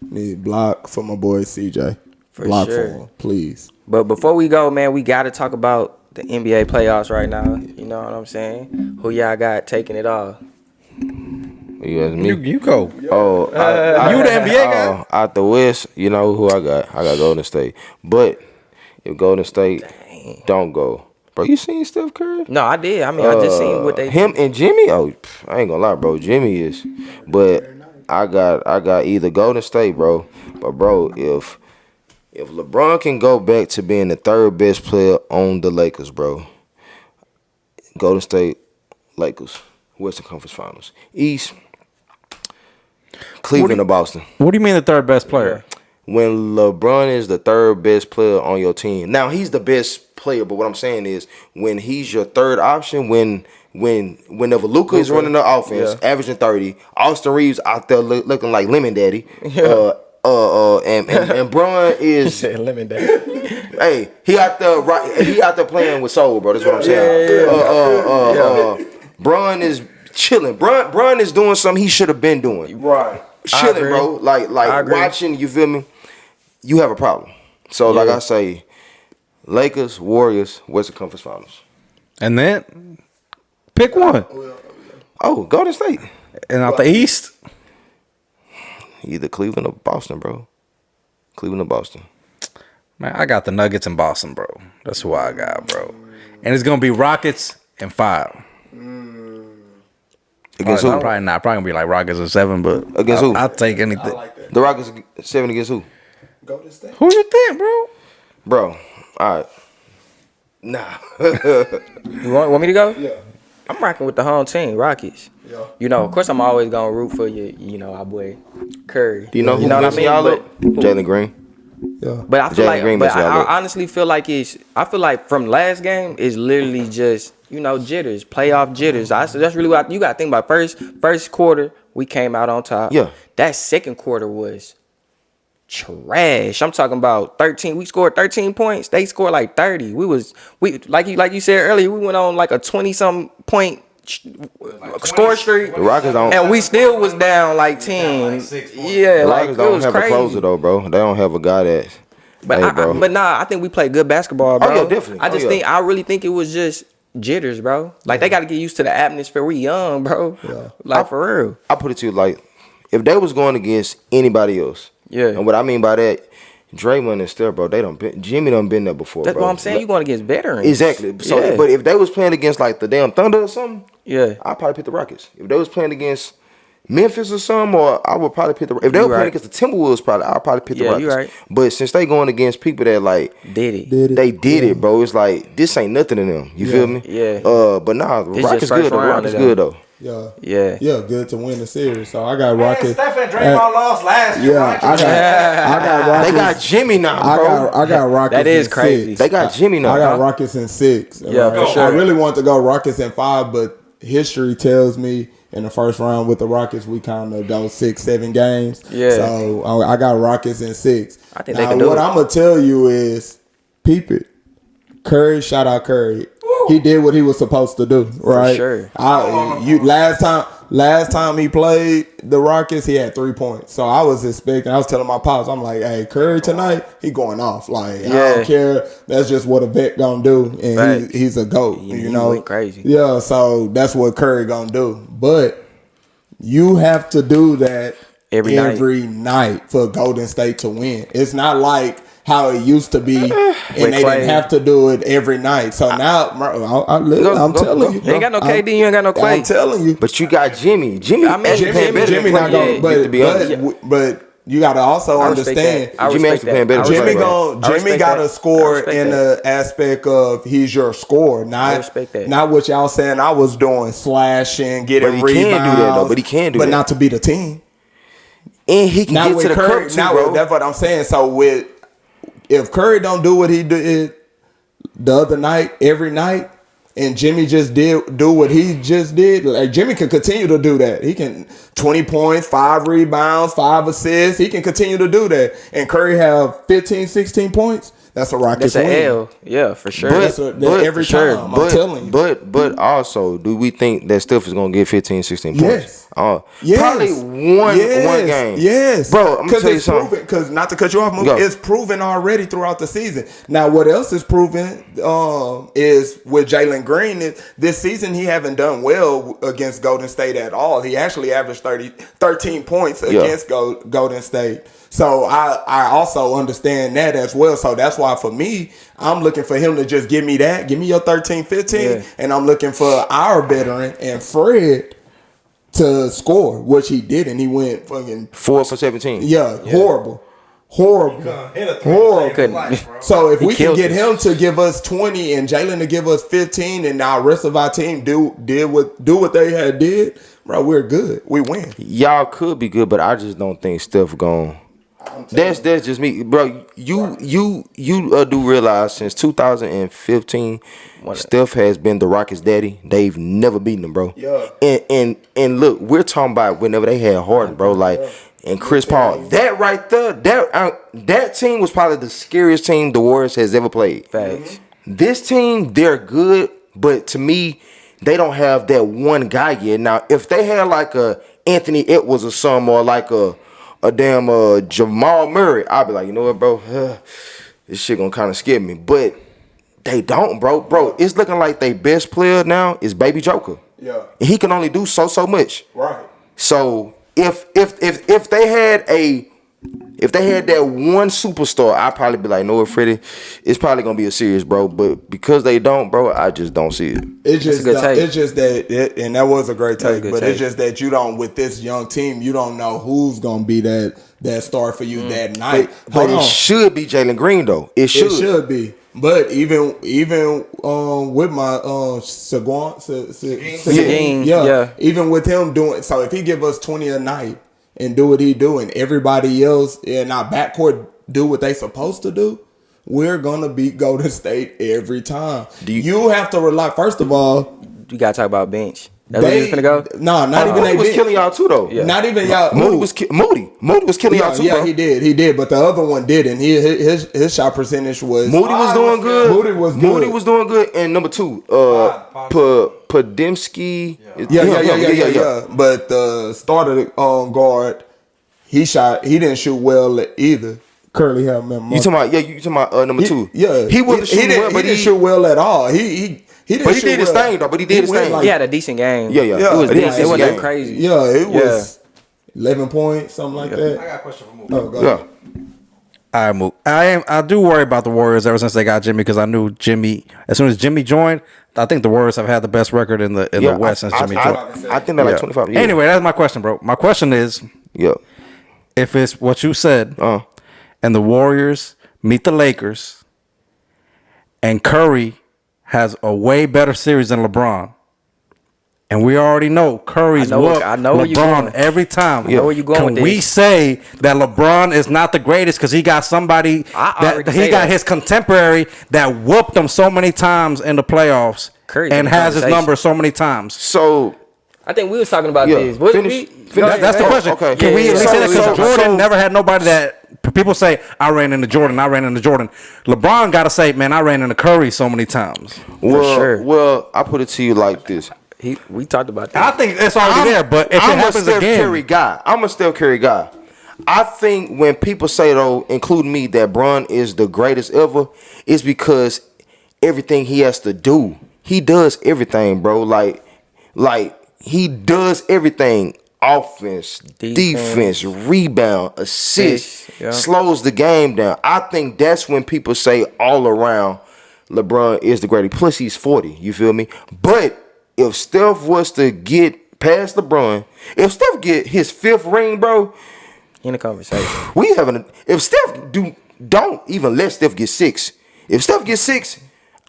Need block for my boy CJ. For block sure. for him, please. But before we go, man, we got to talk about the NBA playoffs right now. You know what I'm saying? Who y'all got taking it all? You ask me. You go. Oh, You the NBA guy? Out the West, you know who I got? I got Golden State. But if Golden State don't go, bro, you seen Steph Curry? No, I did. I mean, I just seen what they Him and Jimmy. Oh, I ain't gonna lie, bro. Jimmy is, but I got either Golden State, bro. But bro, if LeBron can go back to being the 3rd best player on the Lakers, bro, Golden State, Lakers, Western Conference Finals, East. Cleveland or Boston. What do you mean the 3rd best player? When LeBron is the 3rd best player on your team. Now he's the best player, but what I'm saying is when he's your 3rd option, whenever Luka is running the offense, averaging 30, Austin Reeves out there looking like Lemon Daddy. And Bron is lemon day. hey, he out there playing with soul, bro. That's what I'm saying. Bron is chilling. Bron is doing something he should have been doing. Right. Chilling, bro. Like watching, you feel me? You have a problem. So like I say, Lakers, Warriors, Western Conference Finals. And then pick one. Oh, Golden State. And out the East, Either Cleveland or Boston, bro. Cleveland or Boston. man, I got the Nuggets in Boston, bro. That's who I got, bro. And it's gonna be Rockets in 5. Against who? Probably not. Probably gonna be like Rockets in 7, but Against who? I'll take anything. The Rockets 7 against who? Golden State. Who you think, bro? Bro, all right. Nah. You want me to go? Yeah. I'm rocking with the home team, Rockets. Yeah. Of course, I'm always gonna root for our boy Curry. Do you know who what I messing mean? y'all But- up? Jalen Green. Yeah. But I feel Jalen Green like, messing y'all up. I honestly feel like from last game is literally just jitters, playoff jitters. That's really what you got to think about. First quarter we came out on top. Yeah. That second quarter was trash. I'm talking about 13. We scored 13 points. They scored like 30. We like you said earlier. We went on like a 20-something point score streak. The Rockets don't. And we still was down like 10. like 6 points. Yeah, The like Rockets it don't was have crazy. a closer though, bro. They don't have a guy that. But I think we played good basketball, bro. Oh yeah, definitely. I really think it was just jitters, bro. Like they got to get used to the atmosphere. We young, bro. Yeah. Like for real. I put it to you like, if they was going against anybody else, and what I mean by that, Draymond and Steph, bro, Jimmy done been there before. That's bro. what I'm saying. You going against veterans. Exactly. So, but if they was playing against like the damn Thunder or something, I'd probably pick the Rockets. If they was playing against Memphis or something, or I would probably pick the. If they were playing against the Timberwolves, I'd probably pick the Rockets. You right. But since they going against people that like they did it, bro. It's like this ain't nothing to them. You feel me? Yeah. But nah, the Rockets good. The Rockets good though. Yeah, good to win the series. So I got Rockets. Steph and Draymond lost last year. Yeah, I got Rockets. They got Jimmy now, bro. I got Rockets. That is in crazy. 6. They got Jimmy now. I got Rockets in 6. Yeah, for sure. I really want to go Rockets in 5, but history tells me in the first round with the Rockets we kind of go 6-7 games. Yeah. So I got Rockets in 6. I think they can do what it. I'm gonna tell you is, peep it. Curry, shout out Curry. He did what he was supposed to do, right? For sure. Last time he played the Rockets, he had 3 points. So I was telling my pops, I'm like, hey, Curry tonight, he going off. Like, I don't care. That's just what a vet gonna do. And he's a GOAT, you know. Went crazy. Yeah, so that's what Curry gonna do. But you have to do that every night for Golden State to win. It's not like how it used to be, and they didn't have to do it every night. So now, I'm telling you, you ain't got no KD, you ain't got no Clay. I'm telling you, But you got Jimmy. Jimmy not going. But you got to also understand, Jimmy actually playing better. Jimmy got to score in the aspect of he's your scorer, not what y'all saying I was doing, slashing, getting rebounds. He can't do that though. But he can do that. But not to beat a team. And he can get to the cup too, bro. That's what I'm saying. So if Curry don't do what he did the other night, every night, and Jimmy just do what he just did, like Jimmy can continue to do that. He can 20 points, 5 rebounds, 5 assists. He can continue to do that. And Curry have 15, 16 points. That's a Rockets win. That's an L. Yeah, for sure. But every time, I'm telling you. But also, do we think that Steph is going to get 15, 16 points? Yes. Probably one game. Yes. Bro, I'm going to tell you something. Because not to cut you off, it's proven already throughout the season. Now, what else is proven is with Jalen Green. This season, he haven't done well against Golden State at all. He actually averaged 13 points against Golden State. So I also understand that as well. So that's why for me, I'm looking for him to just give me that. Give me your 13, 15. And I'm looking for our veteran and Fred to score, which he did. And he went fucking 4 for 17. Yeah. Horrible. So if we can get him to give us 20 and Jalen to give us 15 and now the rest of our team do what they had did, bro, we're good. We win. Y'all could be good, but I just don't think Steph gone. That's just me, bro. You do realize since 2015, Steph has been the Rockets' daddy. They've never beaten him, bro. Yeah. And look, we're talking about whenever they had Harden, bro. Like and Chris Paul. That right there, that team was probably the scariest team the Warriors has ever played. Facts. This team, they're good, but to me, they don't have that one guy yet. Now, if they had like a Anthony Edwards or something, or like a damn Jamal Murray, I'll be like, you know what, bro? This shit gonna kind of scare me. But they don't, bro. Bro, it's looking like their best player now is Baby Joker. Yeah. And he can only do so much. Right. So if they had that one superstar, I'd probably be like, no, Freddie, it's probably gonna be a series, bro. But because they don't, bro, I just don't see it. It's just that, and that was a great take. But it's just that you don't, with this young team, you don't know who's gonna be that star for you that night. But it should be Jalen Green though. It should be. But even with my Seguin, even with him doing, so if he give us 20 a night and do what he do, and everybody else in our backcourt do what they supposed to do, we're gonna beat Golden State every time. You have to rely. First of all, you gotta talk about bench. That's where you finna go? No, not even they was killing y'all too though. Yeah. Not even y'all. Moody was killing y'all too, bro. Yeah, he did. But the other one didn't. His shot percentage was. Moody was doing good. Moody was doing good. And number 2, Podimski. Yeah. But the starter guard, he didn't shoot well either. currently have him. You talking about number 2? Yeah, he wasn't shooting well, but he didn't shoot well at all. He didn't. But he did his thing though. But he did his thing. He had a decent game. Yeah. It was decent. It wasn't game. crazy. Yeah, it was 11 points, something like that. I got a question for Mook. Oh, go ahead. All right, Mook. I do worry about the Warriors ever since they got Jimmy because I knew Jimmy. As soon as Jimmy joined, I think the Warriors have had the best record in the West since Jimmy joined. I think they're like 25 years. Anyway, that's my question, bro. My question is, if it's what you said, and the Warriors meet the Lakers, and Curry has a way better series than LeBron. And we already know Curry's whooped LeBron every time. I know where you going with this. Can we say that LeBron is not the greatest because he got somebody his contemporary that whooped him so many times in the playoffs and has his number so many times? So I think we was talking about this. That's the question. Okay. Can we at least say that because Jordan never had nobody that people say, I ran into Jordan. LeBron got to say, man, I ran into Curry so many times. Well, I put it to you like this. We talked about that. I think it's already there, but if it happens again. I'm a Steph Curry guy. I think when people say, though, including me, that Bron is the greatest ever, it's because everything he has to do. He does everything, bro. Like he does everything. Offense, defense, rebound, assist, slows the game down. I think that's when people say all around LeBron is the greatest. Plus, he's 40. You feel me? But if Steph was to get past LeBron, if Steph get his 5th ring, bro, in the conversation, if Steph don't even let Steph get 6. If Steph gets 6,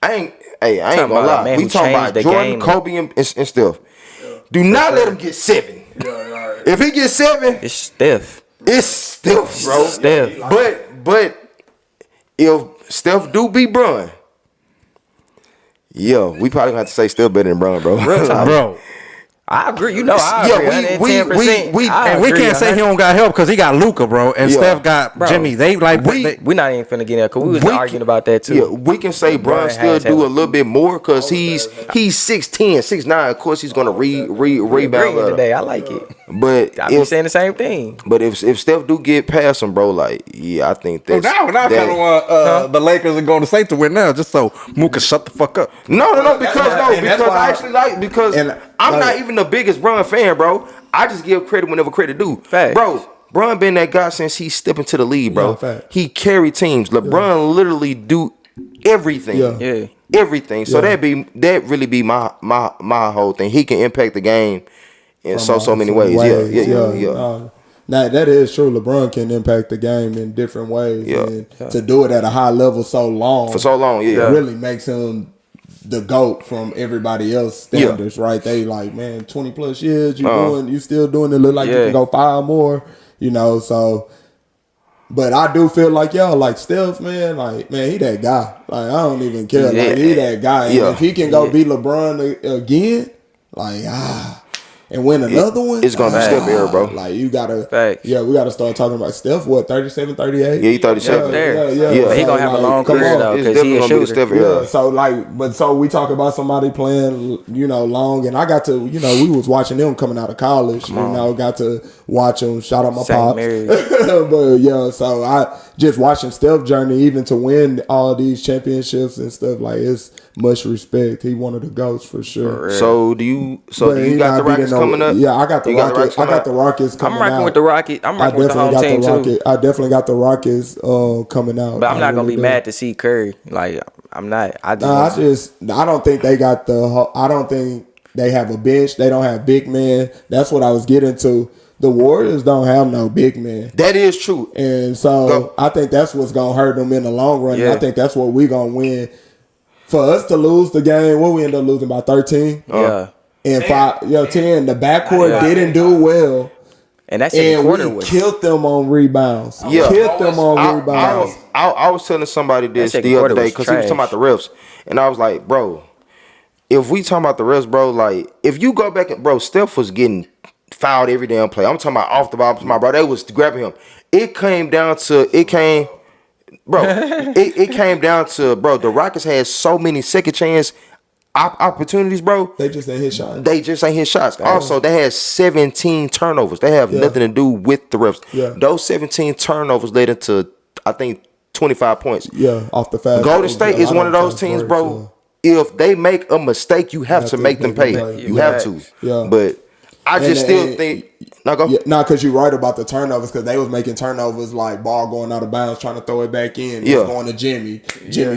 I ain't gonna lie. We talking about Jordan, Kobe, and Steph. Do not let him get 7. If he gets 7, it's Steph. It's Steph, bro. Steph. But if Steph do beat Bron, we probably gonna have to say Steph better than Bron, bro. Bro. I agree. I agree. We can't say he don't got help because he got Luka, bro, and Steph got Jimmy. They we not even finna get in because we was arguing about that too. Yeah, we can say Bron still do a little bit more because he's 6'10", 6'9". Of course, he's gonna rebound today. I like it, but I be saying the same thing. But if Steph do get past him, bro, I think that's now I kind of want the Lakers and Golden State to win now, just so Mook can shut the fuck up. No, because I actually because I'm not even the biggest Bron fan, bro. I just give credit whenever credit due. Fact. Bro, Bron been that guy since he stepped into the league, bro. He carried teams. LeBron literally do everything. Yeah. Everything. So that really be my whole thing. He can impact the game in so many ways. Yeah. Now that is true. LeBron can impact the game in different ways. And to do it at a high level for so long, it really makes him the GOAT from everybody else standards, right? They like, man, 20 plus years, you still doing it. Look like you can go 5 more, so. But I do feel like like Steph, man, he that guy. Like, I don't even care. Like, he that guy. And if he can go beat LeBron again, and win another one, it's gonna be Steph era, bro. Like, you gotta, we gotta start talking about Steph. What, 37, 38? Yeah, he 37. Yeah. But he gonna have a long career though, because he a shooter. Steph era. So we talk about somebody playing, long, and I got to, we was watching them coming out of college. Got to watch them. Shout out my pops. But so I just watching Steph's journey, even to win all these championships and stuff. Like, it's much respect. He one of the GOATs for sure. So do you got the Rockets coming up? Yeah, I got the Rockets. I got the Rockets coming out. I'm rocking with the Rockets. I'm rocking with the home team too. I definitely got the Rockets coming out. But I'm not gonna be mad to see Curry. Like, I'm not. I don't think they got I don't think they have a bench. They don't have big men. That's what I was getting to. The Warriors don't have no big men. That is true. And so I think that's what's gonna hurt them in the long run. And I think that's what we gonna win. For us to lose the game, we end up losing by 13. And 10. The backcourt didn't do well. And that's in the quarter. We killed them on rebounds. Killed them on rebounds. I was telling somebody this the other day because he was talking about the refs. And I was like, bro, if we talking about the refs, bro, like, if you go back and, bro, Steph was getting fouled every damn play. I'm talking about off the ball. Bro, they was grabbing him. It came down to, it came down to, bro, the Rockets had so many second chance opportunities, bro. They just ain't hit shots. Also, they had 17 turnovers. They have nothing to do with the refs. Yeah. Those 17 turnovers led into I think 25 points. Yeah, off the fast. Golden State is one of those teams, bro. If they make a mistake, you have to make them pay. You have to. Yeah. But I just still think. Now go. Yeah, because you're right about the turnovers, because they was making turnovers like ball going out of bounds, trying to throw it back in. Yeah. Going to Jimmy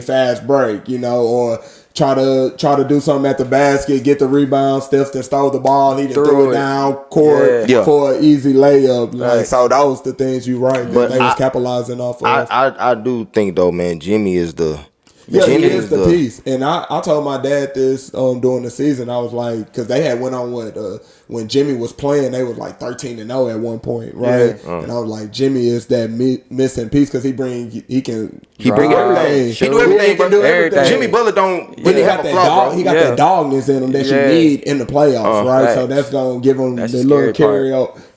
fast break, or try to do something at the basket, get the rebound. Steph just stole the ball, he threw it down court for an easy layup. So those the things you right that they was capitalizing off of. I do think though, man, Jimmy is the. Yeah, Jimmy is the piece. And I told my dad this during the season. I was like, because they had went on when Jimmy was playing, they was like 13-0 at one point, right? Yeah. And I was like, Jimmy is that missing piece, because he can bring everything. He do everything. He can do everything. Jimmy Butler don't really have a flaw, bro. He got that dogness in him that you need in the playoffs, right? So that's gonna give him the little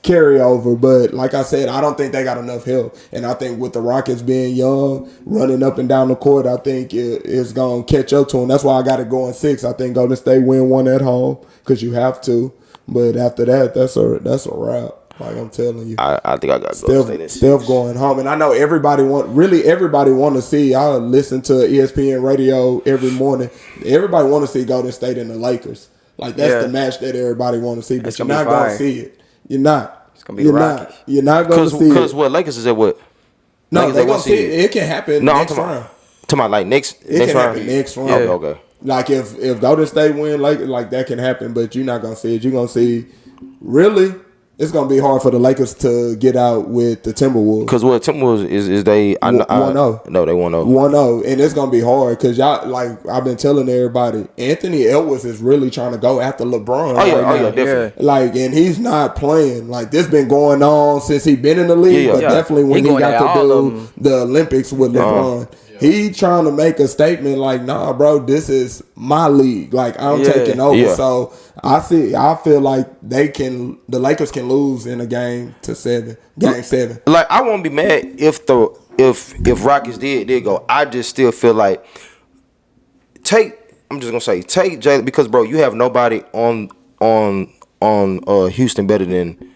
carryover. But like I said, I don't think they got enough help. And I think with the Rockets being young, running up and down the court, I think it's gonna catch up to them. That's why I got it going 6. I think Golden State win 1 at home, because you have to. But after that, that's a wrap. Like I'm telling you, I think I got Steph going home, and I know everybody want to see. I listen to ESPN radio every morning. Everybody want to see Golden State and the Lakers. Like that's the match that everybody want to see, but you're not gonna see it. You're not. It's gonna be Rockets. You're not gonna see it. Because what Lakers is at what? No, they're gonna see it. It can happen next round. Talking about like next round. Happen next round. Okay. Like if Golden State win, like that can happen, but you're not gonna see it. You're gonna see, really, it's gonna be hard for the Lakers to get out with the Timberwolves. Because what Timberwolves is they 1-0. No, they 1-0. 1-0, and it's gonna be hard because y'all, like I've been telling everybody, Anthony Edwards is really trying to go after LeBron. Definitely. Like, and he's not playing. Like this been going on since he been in the league, but definitely when he got to do the Olympics with LeBron. He trying to make a statement like, nah, bro, this is my league. Like, I'm taking over. Yeah. So, I feel like the Lakers can lose in a game 7. Like, I won't be mad if Rockets did go. I just still feel like take Jalen, because, bro, you have nobody on Houston better than, I'm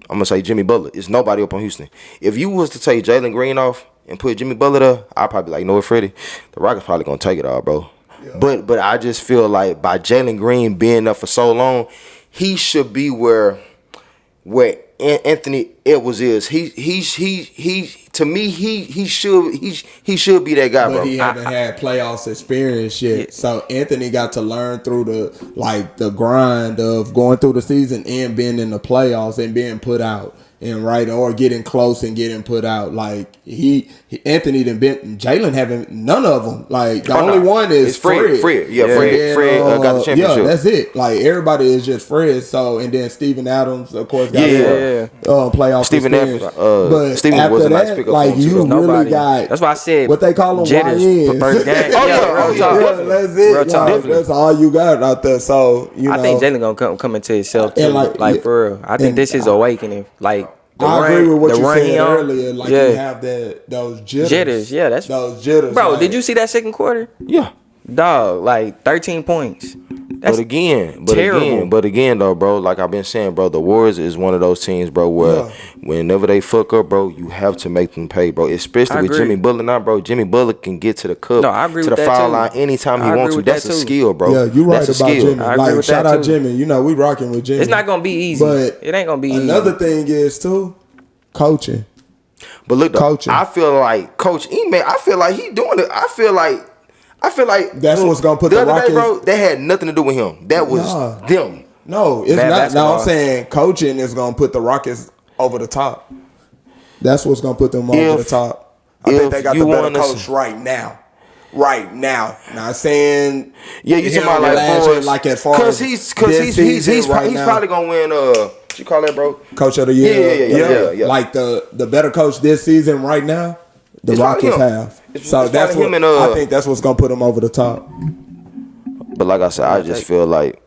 going to say Jimmy Butler. It's nobody up on Houston. If you was to take Jalen Green off and put Jimmy Butler there, I'd probably be like, no, Freddie, the Rockets probably gonna take it all, bro. Yeah. But I just feel like by Jalen Green being there for so long, he should be where Anthony Edwards is. He should be that guy, but bro. He haven't had playoffs experience yet. So Anthony got to learn through the grind of going through the season and being in the playoffs and being put out. And or getting close and getting put out. Like Anthony done been, Jalen having none of them. Like the only one is Fred. Fred got the championship. Yeah, that's it. Like everybody is just Fred. So and then Steven Adams, of course, got playoff Steven experience. But Steven after was a that, nice pickup. Like you really got. That's why I said what they call them jitters for first game. That's it. That's all you got out there. So I think Jalen gonna come into himself too. Like for real. I think this is awakening. Like. I agree with what you said earlier. Like you have those jitters. Yeah, that's those jitters. Bro, did you see that second quarter? Yeah. Dog, like 13 points. That's terrible. But again, though, bro, like I've been saying, bro, the Warriors is one of those teams, bro, where whenever they fuck up, bro, you have to make them pay, bro. Especially with Jimmy Butler now, bro. Jimmy Butler can get to the cup, to the foul line anytime he wants to. That's a skill, bro. Yeah, you right about Jimmy. Like, shout out Jimmy. You know, we rocking with Jimmy. It's not gonna be easy. But it ain't gonna be easy. Another thing is too, coaching. But look, though, I feel like Coach E-Man, I feel like he doing it. I feel like that's what's gonna put the Rockets. Day, bro, that had nothing to do with him. That was them. No, it's not. No, I'm saying coaching is gonna put the Rockets over the top. That's what's gonna put them over the top. I think they got the better coach right now. Right now, not saying you talking about like as far as he's probably gonna win. What you call that, bro? Coach of the year. Yeah. Like the better coach this season right now. The Rockets have. So that's what I think. That's what's gonna put them over the top. But like I said, I just feel like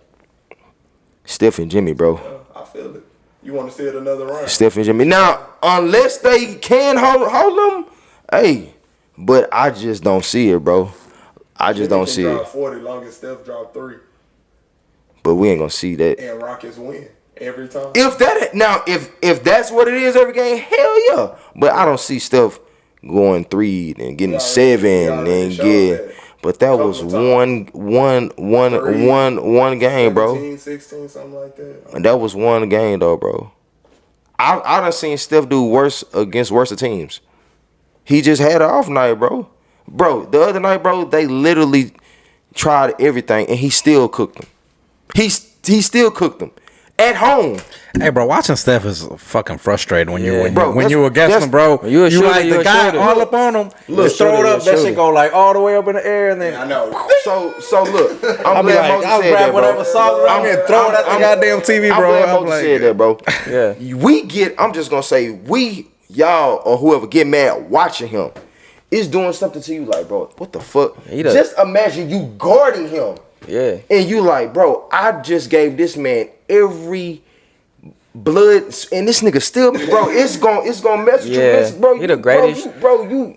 Steph and Jimmy, bro. I feel it. You want to see it another round? Steph and Jimmy. Now, unless they can hold them, hey. But I just don't see it, bro. I just don't see it. 40 long as Steph dropped 3. But we ain't gonna see that. And Rockets win every time. If that's what it is every game, hell yeah. But I don't see Steph going 3 and getting 7 and get. But that was one game, bro. 17, 16, something like that. And that was one game, though, bro. I done seen Steph do worse against worse teams. He just had an off night, bro. Bro, the other night, bro, they literally tried everything, and he still cooked them. He still cooked them at home. Hey, bro, watching Steph is fucking frustrating when you Bro, against him, bro. You like the guy all up on him. Just throw it up. That shit go like all the way up in the air, and then I know. So look, I'm glad Moses I'll said grab that, bro. whatever song around me and throw it at the goddamn TV, I'm bro. glad I'm Moses like, said that, bro. Yeah. I'm just gonna say y'all or whoever get mad watching him. It's doing something to you, like, bro, what the fuck? Just imagine you guarding him. Yeah. And you like, bro, I just gave this man every blood, and this nigga still, bro, it's gonna mess with you, bro. He the greatest.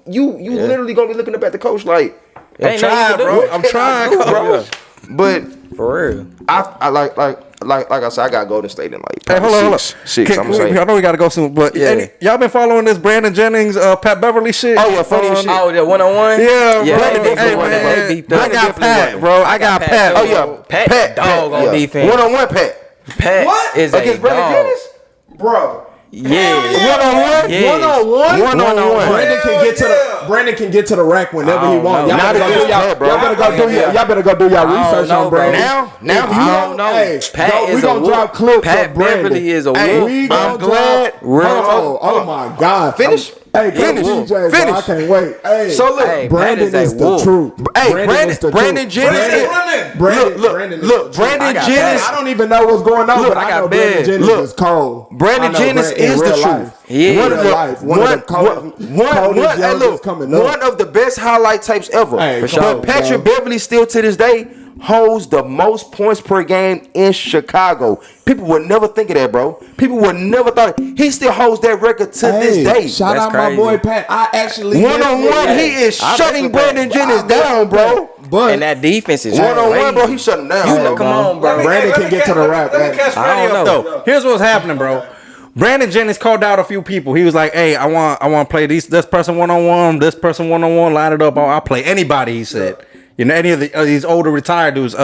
You literally gonna be looking up at the coach like, I'm trying, bro. I'm trying, bro. But for real. I like I said, I got Golden State in like hey, hold on. six. I'm gonna say. I know we gotta go soon, but y'all been following this Brandon Jennings, Pat Beverly shit? Oh yeah, funny as shit. Oh, the 1-on-1? Yeah, bro. I got Pat, bro. I got Pat. Oh yeah, Pat dog on defense. 1-on-1 Pat. Pat What? is a Against Brandon dog. Jennings? Bro. Yeah. 1-on-1? Yeah. 1-on-1? Brandon can get to the rack whenever he wants. Y'all Not better against Pat, bro. y'all better go do y'all research on Brandon. Now I don't know. Hey, Pat we is gonna a drop clips Pat of Brandon. Beverly is a Hey, wolf. We gonna I'm glad. Oh my God. Finish. Hey, Finish. DJ, bro, Finish. I can't wait. Hey, So look, Hey, Brandon Pat is a the wolf. truth. Hey, is the Brandon truth. Jennings. Brandon is Look, the truth. Brandon I got Jennings. Pat. I don't even know what's going on, Look, but I I got know Brandon bad. Jennings Look, is cold. Brandon I know Jennings in is the real truth. life. He is. One of the youngest coming up. One of the best highlight tapes ever. Hey, For come sure. on, Patrick bro. Beverly still to this day holds the most points per game in Chicago. People would never think of that, bro. People would never thought it. He still holds that record to this day. Shout That's out crazy. my boy Pat. I actually 1-on-1, he is I shutting mess with Pat. Brandon Jennings down, bro. But And that defense is 1-on-1, bro, crazy. he shut him down. You look, come on, bro. Brandon can get to the rack. Let me catch I Freddie don't up know. though. Here's what's happening, bro. Brandon Jennings called out a few people. He was like, "Hey, I want to play this person 1-on-1, this person 1-on-1, line it up. I'll play anybody." He said, "You know, any of these older retired dudes,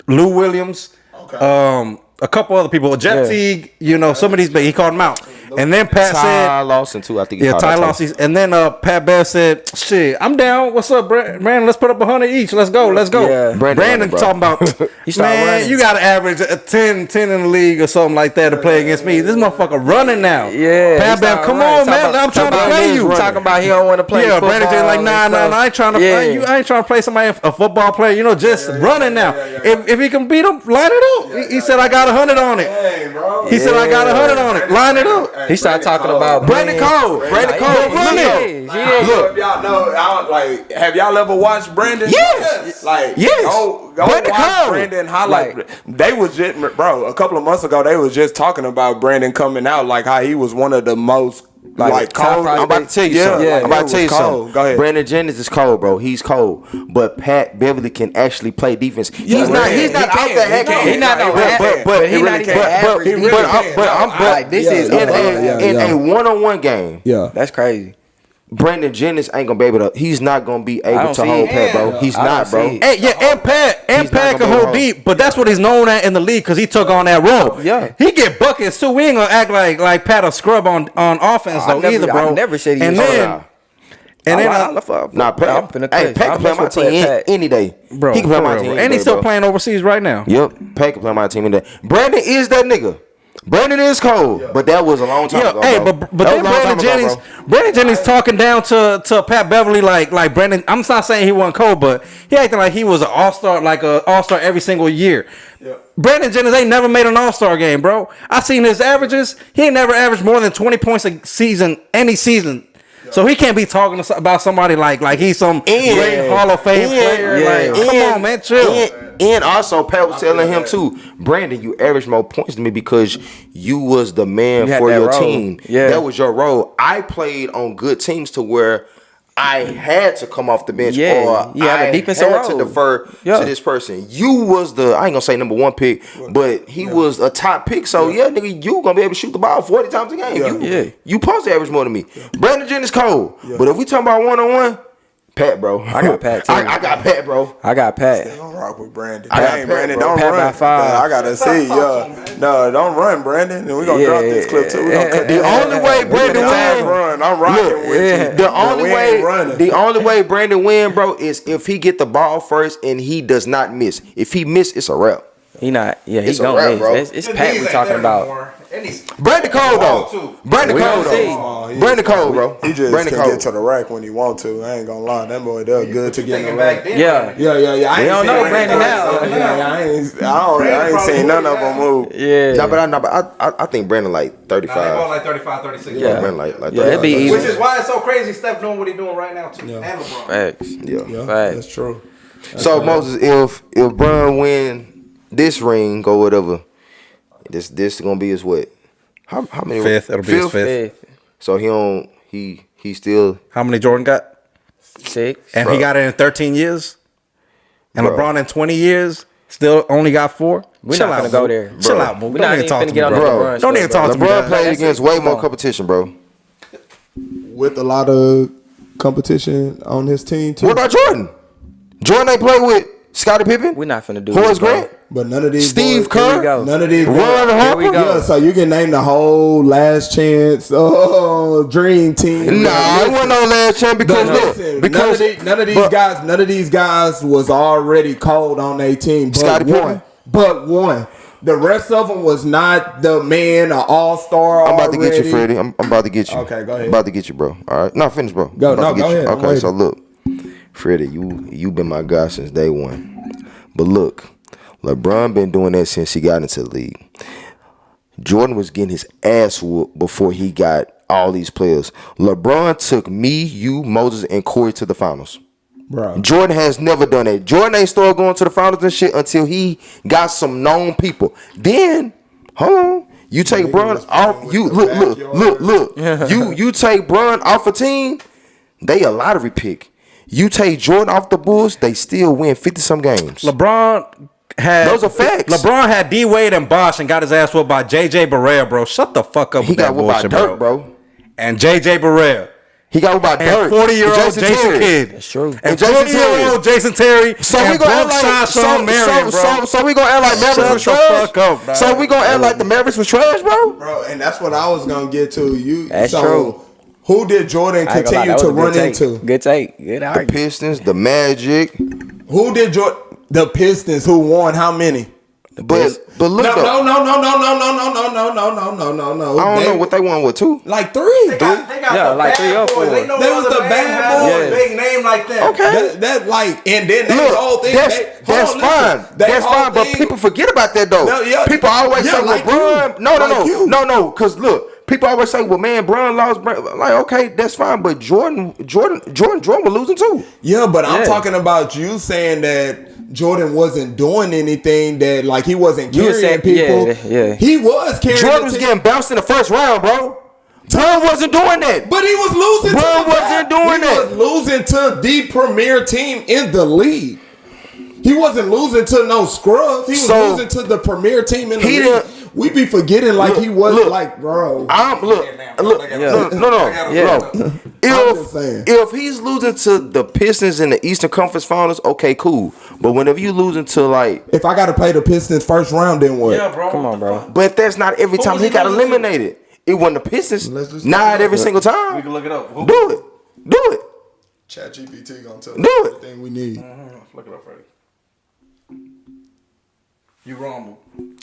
Lou Williams, a couple other people, Jeff Teague, you know, some of these, but he called them out." And then Pat Ty said, Lawson too. I think. "Yeah, Ty Lawson." And then Pat Bev said, "Shit, I'm down. What's up, Brandon? Let's put up 100 each. Let's go. Yeah. Brandon Brandon talking about, started man, running. you got to average a 10 in the league or something like that to play against me. This motherfucker running now. Yeah. Pat Bev, come on, man. I'm trying to play you. Talking about he don't want to play Yeah, football. Brandon Jennings like, nah, and stuff. I ain't trying to play you. I ain't trying to play somebody, a football player, you know, just running now. If he can beat him, line it up. He said, I got 100 on it. Hey, bro. He said, I got 100 on it. Line it up. He started talking about Brandon Cole. Brandon Cole. Look, y'all know. Have y'all ever watched Brandon? Yes. Go Brandon watch Cole. Brandon highlight. They was just, bro. A couple of months ago, they was just talking about Brandon coming out, like how he was one of the most like cold. I'm about to tell you something. I'm about to tell you something. Go ahead. Brandon Jennings is cold, bro. He's cold. But Pat Beverly can actually play defense. He's not out there hacking. He not no hacker, but he not even average. Like, this is in a 1-on-1 game. Yeah, that's crazy. Brandon Jennings ain't gonna be able to. He's not gonna be able to hold Pat, bro. He's not, bro. Hey, yeah, and Pat not can gonna hold hold. deep, but that's what he's known at in the league because he took on that role. Yeah. He get buckets too. We ain't gonna act like Pat a scrub on offense though either, bro. I never said he and was then, and then Nah, Pat. Hey, Pat can play my team any day. bro, He can play for my real, team, bro. And he's bro. still playing overseas right now. Yep, Pat can play my team any day. Brandon is that nigga. Brandon is cold, but that was a long time ago. Hey, bro. but That then was a long time ago, Brandon Jennings talking down to Pat Beverly like Brandon. I'm not saying he wasn't cold, but he acting like he was an all-star, like a all-star every single year. Yeah. Brandon Jennings ain't never made an all-star game, bro. I seen his averages. He ain't never averaged more than 20 points a season, any season. So he can't be talking about somebody like he's some great Hall of Fame player. Like, come on, man, chill. And also, Pat was telling him too, Brandon, you averaged more points than me because you was the man You had for that your role. team. Yeah. That was your role. I played on good teams to where I had to come off the bench, Yeah, or you have a I defensive had to role. defer to this person. You was the, I ain't gonna say number one pick, but he was a top pick. So yeah, nigga, you gonna be able to shoot the ball 40 times a game. You supposed to average more than me. Brandon Jennings cold, but if we talking about 1-on-1. Pat, bro. I got Pat, too. I got Pat, bro. I got Pat. Don't rock with Brandon. I got Dang, Pat, Brandon, bro. don't Pat run. by 5. I gotta see, No, don't run, Brandon. And we gonna drop this clip too. We gonna cut The only way Brandon win, run. I'm rocking with you. The only way Brandon win, bro, is if he get the ball first and he does not miss. If he miss, it's a wrap. He not. Yeah, It's he's a gonna wrap, miss. bro. It's Pat we talking about. Brandon Cole though. Brandon We Cole gonna see. though. Brandon Cole, bro. He just Brandon can Cole. get to the rack when he want to. I ain't gonna lie, that boy there good to get in the rack. Yeah. Yeah. I We ain't don't seen know Brandon Brandon now. I ain't seen none of them move. Yeah. Nah, but I think Brandon like 35. Nah, they going like 35, 36. Yeah. Brandon like Yeah, 35. it'd be easy. Which is why it's so crazy Steph doing what he doing right now too. And LeBron. Facts. Yeah. Facts. That's true. So Moses, if Bron win this ring or whatever, this gonna be his what? How many? Fifth. It'll be his fifth. So he still. How many Jordan got? 6. And he got it in 13 years. And Bro. LeBron in 20 years still only got 4. We're Chill not out, gonna go bro. there. Chill Bro. out, bro. We're Don't not even even talk finna to get me, on bro. that Bro, LeBron Don't even shit, talk bro. to me. LeBron dog. played That's against it. way Come more on. competition, bro. With a lot of competition on his team too. What about Jordan? Jordan ain't played with Scottie Pippen. We're not finna do Horace this, bro. Grant. But none of these Steve boys, Kerr. Here we go. None of these Ron boys. Harper. we go. Yeah, so you can name the whole last chance dream team. Nah, I wasn't on last chance because Listen, because none of these guys was already cold on their team. But Scottie one. Pippen. But one. The rest of them was not the man, an all-star. I'm about to get you, Freddie. I'm about to get you. Okay, go ahead. I'm about to get you, bro. All right, no, finish, bro. Go, I'm about no, to get go you. ahead. I'm Okay, so waiting. look, Freddie, you been my guy since day one. But look, LeBron been doing that since he got into the league. Jordan was getting his ass whooped before he got all these players. LeBron took me, you, Moses, and Corey to the finals. Bro. Jordan has never done that. Jordan ain't started going to the finals and shit until he got some known people. Then, hold on. You take Bron off. You look. You take Bron off a team, they a lottery pick. You take Jordan off the Bulls, they still win 50-some games. LeBron had Those are facts. LeBron had D Wade and Bosh and got his ass whooped by JJ Barea, bro. Shut the fuck up He with that got whooped by bullshit, Dirk, bro. And JJ Barea. He got whooped by And Dirk. 40-year-old Jason Jason Terry. Kidd. That's true. And Jason 40-year-old Jason Terry. So and we gonna act like Sean Marion, bro. so we gonna act like Mavericks was Shut the trash. fuck up, dog. So we gonna act like the Mavericks was trash, bro. Bro, and that's what I was gonna get to. That's true. Who did Jordan I ain't gonna lie, continue that to was a run good take. into? Good take. Good The argument. Pistons, the Magic, Who did the Pistons? Who won? How many? but look No. though, I don't know what they won with 2. Like 3. They got Yeah, the like bad 3 or 4. boys. They know They was the man bad have boys. a big name like that. Okay. That like, and then that whole Look, thing. that's fine. That's fine, but people forget about that though. No, yeah. People always Yeah, say, like LeBron. you. No, Like you. no. Because look, people always say, well, man, Bron lost. Like, okay, that's fine, but Jordan was losing too. Yeah, but I'm Yeah. talking about you saying that Jordan wasn't doing anything, that like he wasn't You carrying said- people. yeah. He was carrying. Jordan the was team, getting bounced in the first round, bro. Bron wasn't doing that. but he was losing. Bron to wasn't doing that. He was losing to the premier team in the league. He wasn't losing to no scrubs. He was So, losing to the premier team in the he league. didn't- We be forgetting like Look, he wasn't look. like, bro. No. I'm just saying. If he's losing to the Pistons in the Eastern Conference Finals, okay, cool. But whenever you losing to like, If I got to play the Pistons first round, then what? Yeah, bro. Come on, bro. but that's not every time was he he got losing to? eliminated. It wasn't the Pistons. Let's just Not look it up. every single time. We can look it up. Who- Do it. Do it. ChatGPT gonna tell Do us it. everything we need. Look it up, Freddie. You wrong, boo.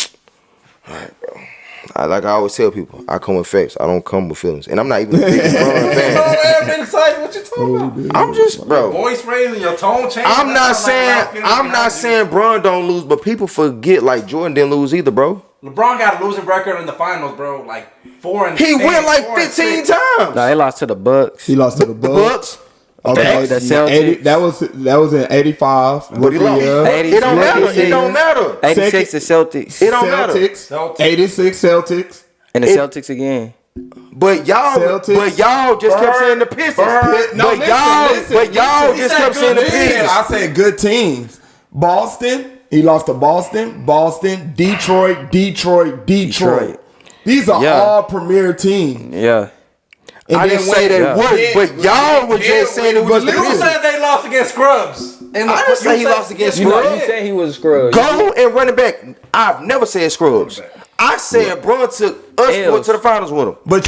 All right, bro. Like I always tell people, I come with facts. I don't come with feelings. And I'm not even a big LeBron fan. Man, been excited. What you talking about? I'm just, bro. Voice raising, your tone changing. I'm not That's saying like I'm not saying Bron don't lose, but people forget like Jordan didn't lose either, bro. LeBron got a losing record in the finals, bro. Like 4 and He 10, went like 4 and 15 6. times. No, they lost to the Bucks. He lost to the The Bucks. Bucks. Okay, The Celtics. that was in '85. But he lost. It don't matter. It don't matter. 86 the Celtics. It don't matter. Celtics. 86 Celtics. And the Celtics again. But y'all just kept saying the Pistons. But y'all just kept saying the Pistons. I said good teams. Boston. He lost to Boston. Detroit. These are all premier teams. Yeah. And I didn't say they would, but y'all was just saying it was the You said they lost against Scrubs. I didn't say he lost against Scrubs. You said he was a scrub. Go and run it back. I've never said Scrubs. I said Bron took us to the finals with him. Y'all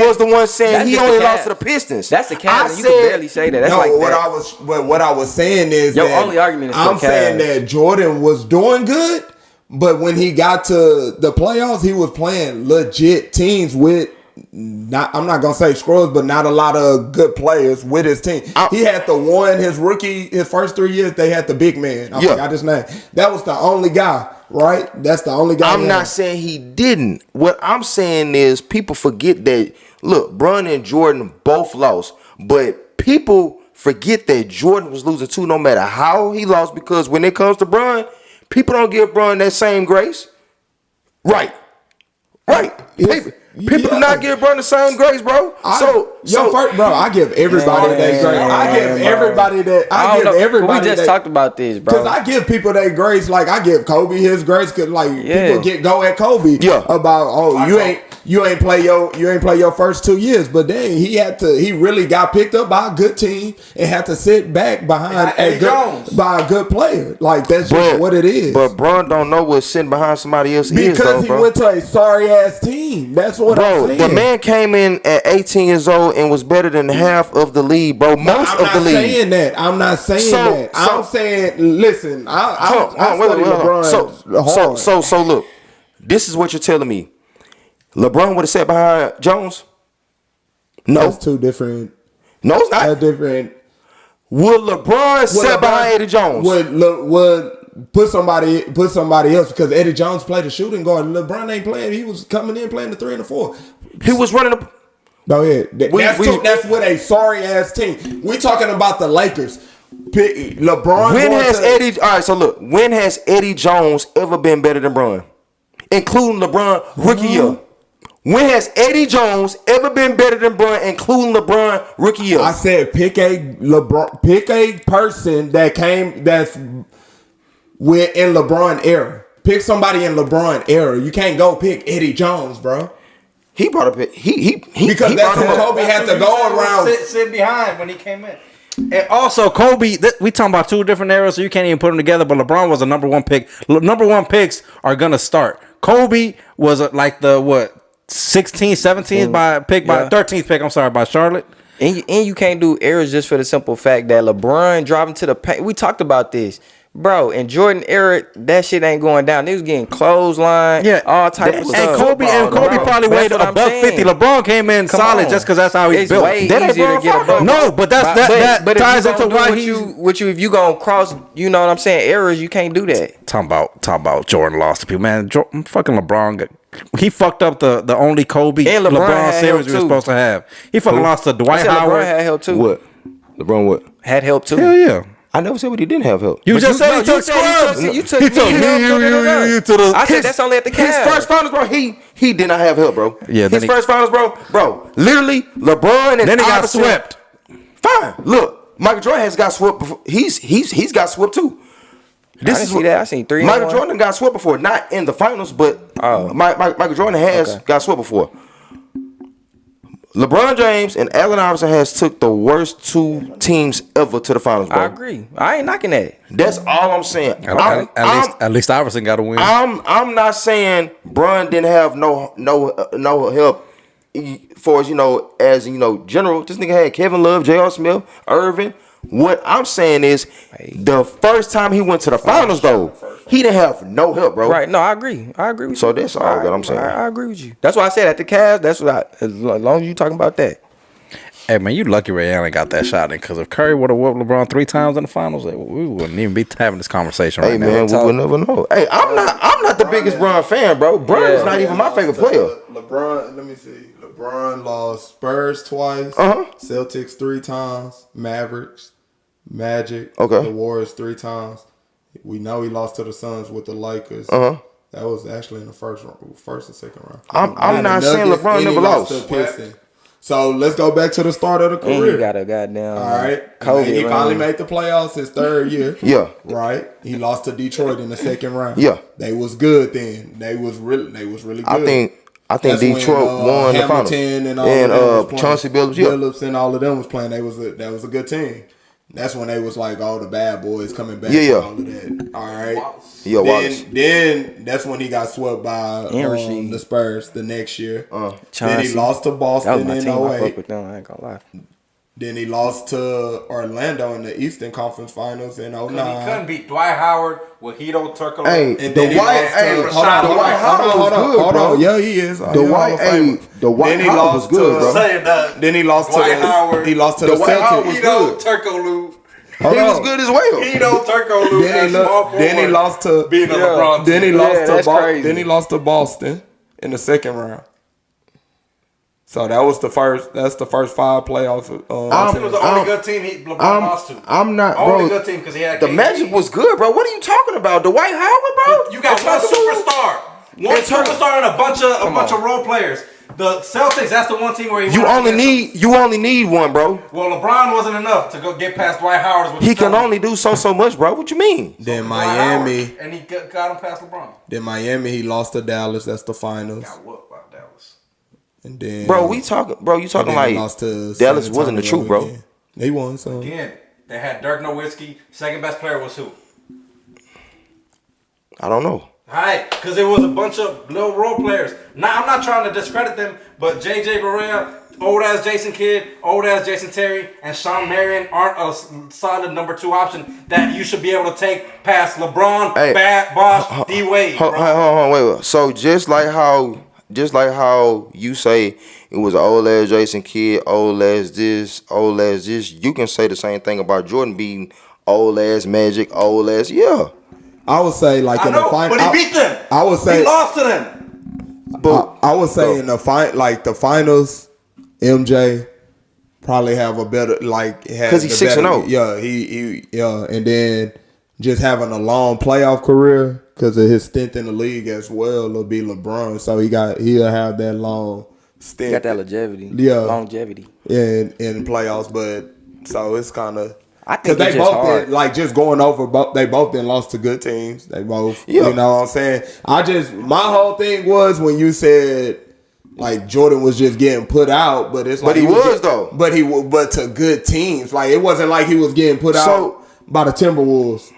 was the one saying he only lost to the Pistons. That's the Cavs. You can barely say that. That's like what I was saying is your only argument is I'm saying that Jordan was doing good, but when he got to the playoffs, he was playing legit teams with. I'm not gonna say scrubs, but not a lot of good players with his team. He had the one his first 3 years. They had the big man. I forgot his name. That was the only guy, right? That's the only guy. I'm not saying he didn't. What I'm saying is people forget that. Look, Bron and Jordan both lost, but people forget that Jordan was losing too, no matter how he lost. Because when it comes to Bron, people don't give Bron that same grace. Right. People do not give Bron the same grace, bro. I give everybody that grace. I give everybody that. We just talked about this, bro. Because I give people that grace. Like I give Kobe his grace. Because people go at Kobe about you ain't play your first 2 years. But then he really got picked up by a good team and had to sit back behind by a good player. Like that's just what it is. But Bron don't know what sitting behind somebody else is, because he went to a sorry ass team. That's what I'm saying. The man came in at 18 years old and was better than half of the league, bro. I'm not saying that. I'm saying, listen, I study LeBron hard. So look, this is what you're telling me. LeBron would have sat behind Jones? No. That's two different. No, it's not. That's different. Would LeBron sit behind Eddie Jones? Would put somebody else, because Eddie Jones played the shooting guard. LeBron ain't playing. He was coming in playing the 3 and the 4. He was running the. Go ahead. That's with a sorry ass team. We talking about the Lakers. LeBron. When has Eddie Jones ever been better than Bron, including LeBron rookie year? When has Eddie Jones ever been better than Bron, including LeBron rookie year? I said pick a person that's in LeBron era. Pick somebody in LeBron era. You can't go pick Eddie Jones, bro. He brought up because that's who Kobe had to go around. Sit behind when he came in. And also, Kobe, we talking about two different eras, so you can't even put them together. But LeBron was a number one pick. Number one picks are gonna start. Kobe was like the 16th, 17th by 13th pick. I'm sorry, by Charlotte. And you can't do errors just for the simple fact that LeBron driving to the paint. We talked about this. Bro, in Jordan era, that shit ain't going down. They was getting clothesline, all type of stuff. And Kobe probably weighed above 50. LeBron came in solid just because that's how he's built. Way easier to get above. No, but that ties into why if you gonna cross, you know what I'm saying, errors, you can't do that. Talking about Jordan lost to people, man. Fucking LeBron, he fucked up the only Kobe and LeBron series we were supposed to have. He fucking lost to Dwight Howard. LeBron had help too. What? LeBron what? Had help too. Hell yeah. I never said he didn't have help. You just said he took scrubs. You took me to the. I said that's only at the Cavs. His first finals, bro. He did not have help, bro. Yeah, his first finals, bro. Literally, LeBron and then he got swept. Fine. Look, Michael Jordan has got swept before. He's got swept too. I seen 3. Michael Jordan got swept before, not in the finals, but Michael Jordan has got swept before. LeBron James and Allen Iverson has took the worst 2 teams ever to the finals, bro. I agree. I ain't knocking that. That's all I'm saying. At least Iverson got a win. I'm not saying Bron didn't have no help for as general. This nigga had Kevin Love, J.R. Smith, Irvin. What I'm saying is the first time he went to the finals, though, he didn't have no help, bro. Right. No, I agree with you. So that's all that I'm saying. I agree with you. That's why I said at the Cavs, that's what as long as you talking about that. Hey, man, you lucky Ray Allen got that shot in, because if Curry would have whooped LeBron 3 times in the finals, we wouldn't even be having this conversation right now. Hey, man, we would never know. Hey, I'm not the biggest Bron fan, bro. Bron is not even my favorite player. LeBron, let me see. LeBron lost Spurs twice, Celtics 3 times, Mavericks, Magic, the Warriors 3 times. We know he lost to the Suns with the Lakers. That was actually in the first and second round. I'm not saying LeBron never lost. To Pistons. So let's go back to the start of the career. And he got a goddamn all right. COVID He finally ring. made the playoffs his third year. Yeah. Right. He lost to Detroit in the second round. Yeah. They was good then. They was really good. I think That's Detroit when, won the finals. Hamilton and all of them was playing. Chauncey Billups, Billups and all of them was playing. That was a good team. That's when they was like all the bad boys coming back. Yeah. And all of that. All right. Yeah, Wallace. Then that's when he got swept by Rasheed. the Spurs the next year. Then he Chauncey. lost to That was Boston my in team. I 08. fuck with them. I ain't gonna lie. Then he lost to Orlando in the Eastern Conference Finals in 09. He couldn't beat Dwight Howard with Hito Turkoglu. Hey, And the then he White, lost hey, to- the hold on, White Howard was good, hold bro. on. Yeah, he is. The White, hey, the White Then he Howard was lost good, to- bro. Saying that. Then he lost Dwight to the Howard. He lost to The the White Howard Celtics. was Hito good. Turkoglu. He was good as well. Hito Turkoglu. Then he lost to being a LeBron. Then he team. lost to that's crazy. Then he lost to Boston in the second round. So that was the first. That's the first 5 playoffs. Boston was the only good team LeBron lost to. I'm not, Only bro. good team because he had The KD. Magic was good, bro. What are you talking about? The White Howard, bro? You got one superstar. One And Turk- superstar and a bunch of role players. The Celtics, that's the one team where You only need one, bro. Well, LeBron wasn't enough to go get past Dwight Howard. with He the can Celtics. only do so much, bro. What you mean? Then Dwight Miami. Howard, and he got him past LeBron. Then Miami. He lost to Dallas. That's the finals. Got whooped by Dallas. And then Bro, you talking and then like he lost to Dallas San wasn't the Antonio truth, bro. again. They won. So Again, they had Dirk Nowitzki. Second best player was who? I don't know. Alright, because it was a bunch of little role players. Now, I'm not trying to discredit them, but J.J. Barea, old ass Jason Kidd, old ass Jason Terry, and Sean Marion aren't a solid number 2 option that you should be able to take past LeBron, Hey, Bosh, D Wade. Hold on, wait. So just like how you say it was old ass Jason Kidd, old ass this, you can say the same thing about Jordan being old ass Magic, old ass I would say like I in know, the final. but he beat them. I would say he lost to them. But I would say in the the finals, MJ probably have a better because he's 6-0. Yeah, he and then just having a long playoff career because of his stint in the league as well. It'll be LeBron, so he'll have that long stint. Got that longevity. Yeah. Longevity. in playoffs, but so it's kind of. I Because think it's they just both hard. did, like just going over, they both then lost to good teams. They both, Yeah. you know what I'm saying? My whole thing was when you said like Jordan was just getting put out, but it's like he was, though. But but to good teams, like it wasn't like he was getting put out by the Timberwolves.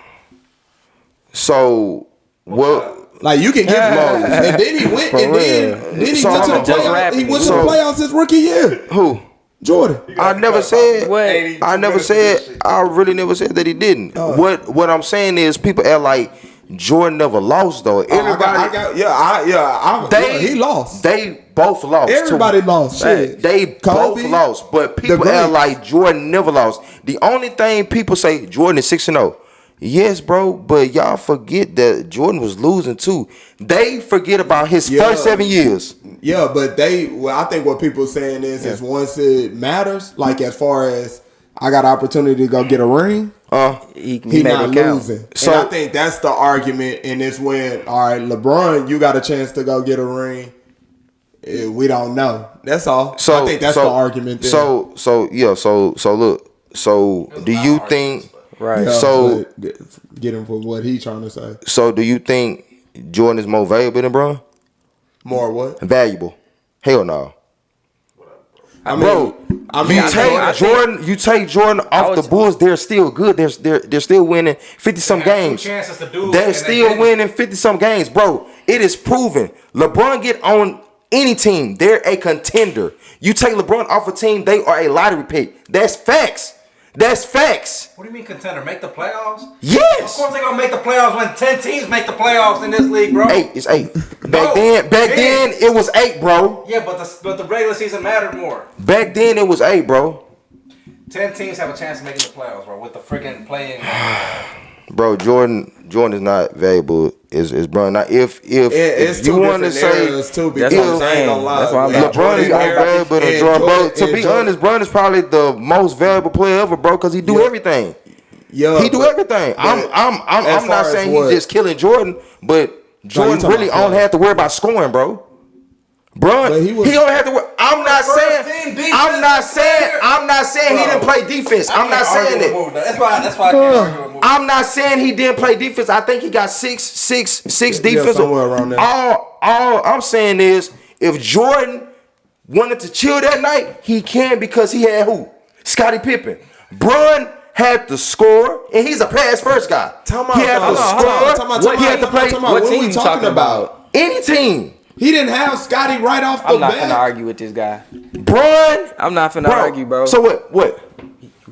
So what? Like you can give Moses, and then he went, and then he So, went to the hold on. playoffs. He went to So- the playoffs his rookie year. Who? Jordan. I never said. What? I never said. I really never said that he didn't. What I'm saying is people act like Jordan never lost though. Everybody, He lost. They both lost. Everybody lost. Shit. They Kobe, both lost, but people greats. act like Jordan never lost. The only thing people say Jordan is 6-0. Yes, bro, but y'all forget that Jordan was losing too. They forget about his first 7 years. Yeah, but I think what people saying is once it matters, like as far as I got an opportunity to go get a ring, He he made not it count. losing. So- And I think that's the argument, and it's when, all right, LeBron, you got a chance to go get a ring. We don't know. That's all. So I think that's the argument there. So look. So do you think? Right. Yeah, So but get him for what he trying to say. so do you think Jordan is more valuable than Bron? More what? Valuable? Hell no. I mean, Bro, you take Jordan off the Bulls, they're still good. They're still winning 50-some They had two games. chances to do it, They're and they still didn't. winning 50-some games, bro. It is proven. LeBron get on any team, they're a contender. You take LeBron off a team, they are a lottery pick. That's facts. That's facts. What do you mean contender? Make the playoffs? Of Yes. course they're gonna make the playoffs when 10 teams make the playoffs in this league, bro. 8. It's 8. No, Back then ten. it was 8, bro. Yeah, but the regular season mattered more. Back then it was 8, bro. 10 teams have a chance of making the playoffs, bro, with the freaking playing. Bro, Jordan is not valuable. Is Bron. Now if it's you two want to different say eras too. That's Because what I'm I ain't saying. gonna lie, That's why I'm like, like, LeBron is more era valuable than and Jordan, bro. To and be honest, Bron is probably the most valuable player ever, bro, because he do everything. Yeah, He do everything. I'm as not far as saying what? he's just killing Jordan, but Jordan really only had to worry about scoring, bro. Bron, he don't have to worry. I'm not saying he didn't play defense. I'm not saying that. That's why I can't argue with I'm not saying he didn't play defense. I think he got six defensive. Somewhere around there. All I'm saying is, if Jordan wanted to chill that night, he can because he had who? Scottie Pippen. Bron had to score, and he's a pass first guy. He had to score. He had to play. What team you talking about? Any team. He didn't have Scotty right off the bat. I'm not finna argue with this guy. Bron. I'm not finna argue, bro. So what?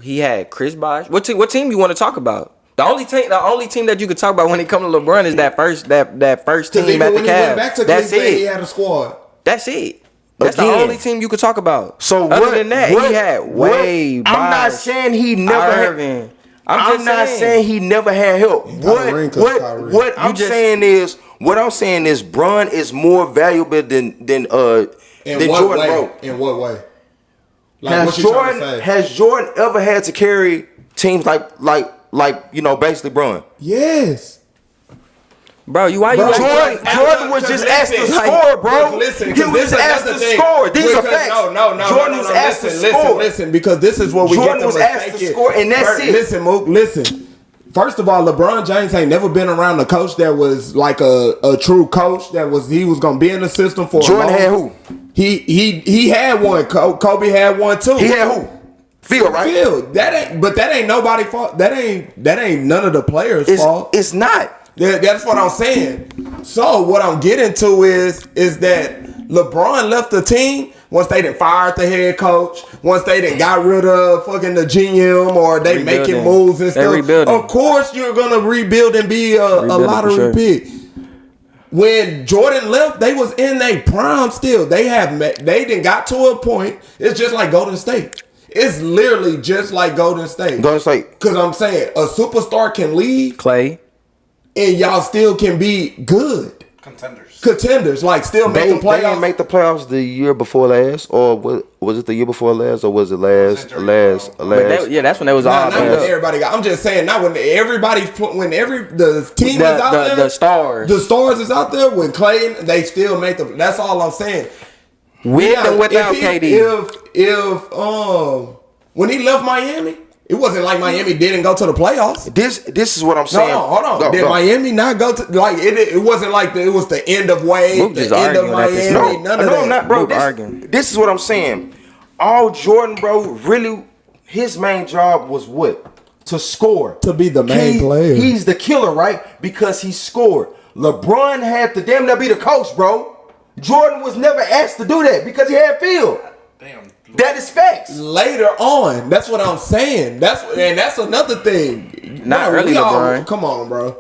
He had Chris Bosh. What team you want to talk about? The only team that you could talk about when it comes to LeBron is that first team at the Cavs. That's it. He had a squad. That's it. That's the only team you could talk about. So other than that, he had way. I'm not saying he never had. I'm not saying he never had help. What I'm saying is Bron is more valuable than Jordan, bro. In what way? Has Jordan ever had to carry teams like basically Bron? Yes. Bro, Jordan was just asked to score, bro. Listen, he was just asked to score. These are facts. No. Jordan was asked to score. Listen, because this is what we Jordan get was asked to score, and that's it. Listen, Mook, listen. First of all, LeBron James ain't never been around a coach that was like a true coach he was gonna be in the system for. Jordan had who? He had one. Kobe had one too. He had who? Phil, right? Phil. That ain't nobody's fault. That ain't none of the players' fault. It's not. That's what I'm saying. So what I'm getting to is that LeBron left the team once they done fired the head coach, once they done got rid of fucking the GM, or they making moves and stuff. Rebuilding. Of course you're gonna rebuild and be a lottery pick. When Jordan left, they was in their prime still. They done got to a point. It's just like Golden State. It's literally just like Golden State. Because I'm saying a superstar can leave. Clay. And y'all still can be good. Contenders, like still make the playoffs. They didn't make the playoffs the year before last, or was it the year before last, or was it last? That's when they was all. Not when everybody got. I'm just saying, not when the team is out there. The stars is out there. When Clay, they still make the. That's all I'm saying. With and without KD. When he left Miami. It wasn't like Miami didn't go to the playoffs. This is what I'm saying. No, hold on. Did Miami not go to it wasn't like it was the end of Wade, the end of Miami. None of that. I'm not, bro. This is what I'm saying. All Jordan, bro, really, his main job was what? To score. To be the main player. He's the killer, right? Because he scored. LeBron had to damn near be the coach, bro. Jordan was never asked to do that because he had Phil. Damn. That is facts. Later on, that's what I'm saying. That's another thing. Not really, LeBron. Come on, bro.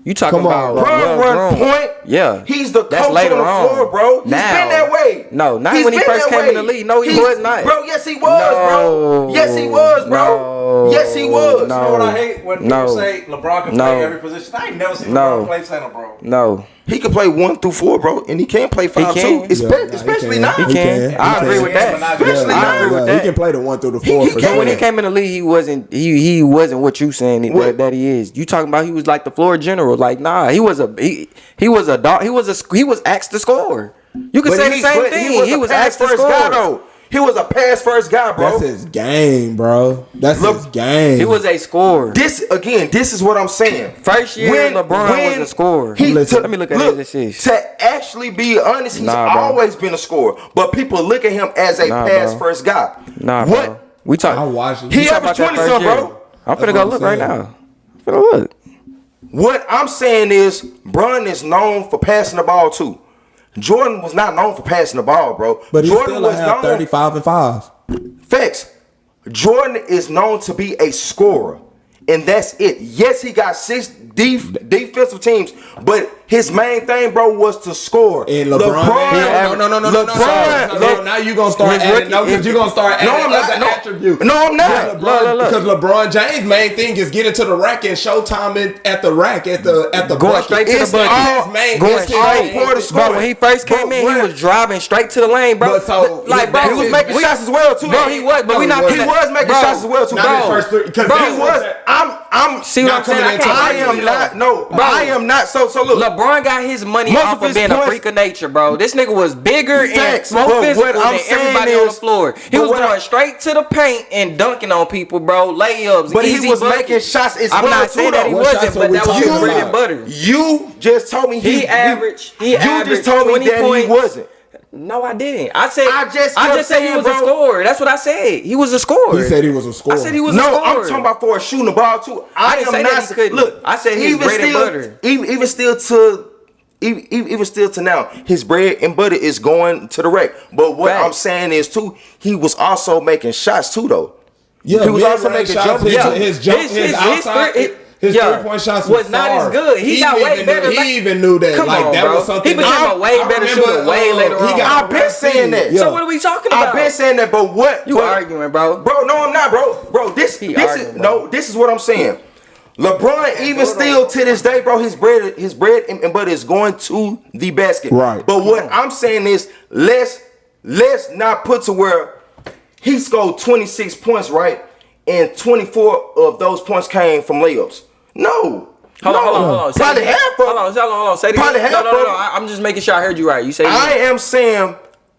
You talking about LeBron run point? Yeah, he's the coach on the floor, bro. He's been that way. No, not when he first came in the league. No, he was not, bro. Yes, he was, bro. Yes, he was, bro. Yes, he was. You know what I hate when people say LeBron can play every position. I ain't never seen LeBron play center, bro. No. He can play 1 through 4, bro, and he can play 5 too. Especially now. He can. I agree with that. Especially now. He can play the 1 through the 4. But when he came in the league, he wasn't what you saying that he is. You talking about he was like the floor general? Like nah, he was a dog. He was asked to score. You can say the same thing. He was asked to score. He was a pass first guy, bro. That's his game, bro. That's his game. He was a scorer. This is what I'm saying. First year, LeBron was a scorer. Let me look at his. To actually be honest, he's always been a scorer. But people look at him as a pass first guy. Nah, bro. We talking. I'm watching. He averaged 20-something, bro. I'm finna go look right now. Look. What I'm saying is, Bron is known for passing the ball too. Jordan was not known for passing the ball, bro. But he Jordan still have 35 and 5. Facts. Jordan is known to be a scorer, and that's it. Yes, he got 6 defensive teams, but his main thing, bro, was to score. And LeBron, no. Now you gonna start adding because you're gonna start adding as an attribute. No, I'm not. Because LeBron James' main thing is getting to the rack and showtime at the rack at the going straight to the bucket. Going straight for the score. When he first came in, he was driving straight to the lane, bro. He was making shots as well too. Bro, he was, but he was making shots as well too, bro. Because he was. I'm See what I'm saying? I am not. No, bro. I am not. So look. LeBron got his money Most off of of his being a points- freak of nature, bro. This nigga was bigger Facts, and more but physical what I'm than saying everybody on the is- floor. He but was what going I- straight to the paint and dunking on people, bro. Layups, But easy he was buckets. making shots as I'm well, not too, saying that he though. What wasn't, shots are but we that was his talking bread about? and butter. You just told me He you averaged just told me 20 that points. he wasn't. No, I didn't. I said I just said he saying, was bro. a scorer. That's what I said. He was a scorer. He said he was a scorer. I said he was a No, scorer. I'm talking about for shooting the ball too. I didn't am say not. that he couldn't. Look, I said his even bread and still, butter. Even still to. Even still to now, his bread and butter is going to the wreck. But what I'm saying is too, he was also making shots too, though. Yeah, he was mid-range also making shots, jump his shots. His three-point shots was not as good. He got way better. He even knew that. Come like on, that bro. was something. He became a way better shooter way later on. I've been saying that. Yeah. So what are we talking about? I've been saying that, but what You arguing, bro? Bro, no, I'm not, bro. This He is arguing, bro. no. This is what I'm saying. LeBron, even still to this day, bro, his bread and butter is going to the basket. Right. But what I'm saying is, let's not put to where he scored 26 points, right, and 24 of those points came from layups. No. Hold on. Say Probably it again. half of Hold on. Say it Probably again. half No. of them. I'm just making sure I heard you right. You say I am saying,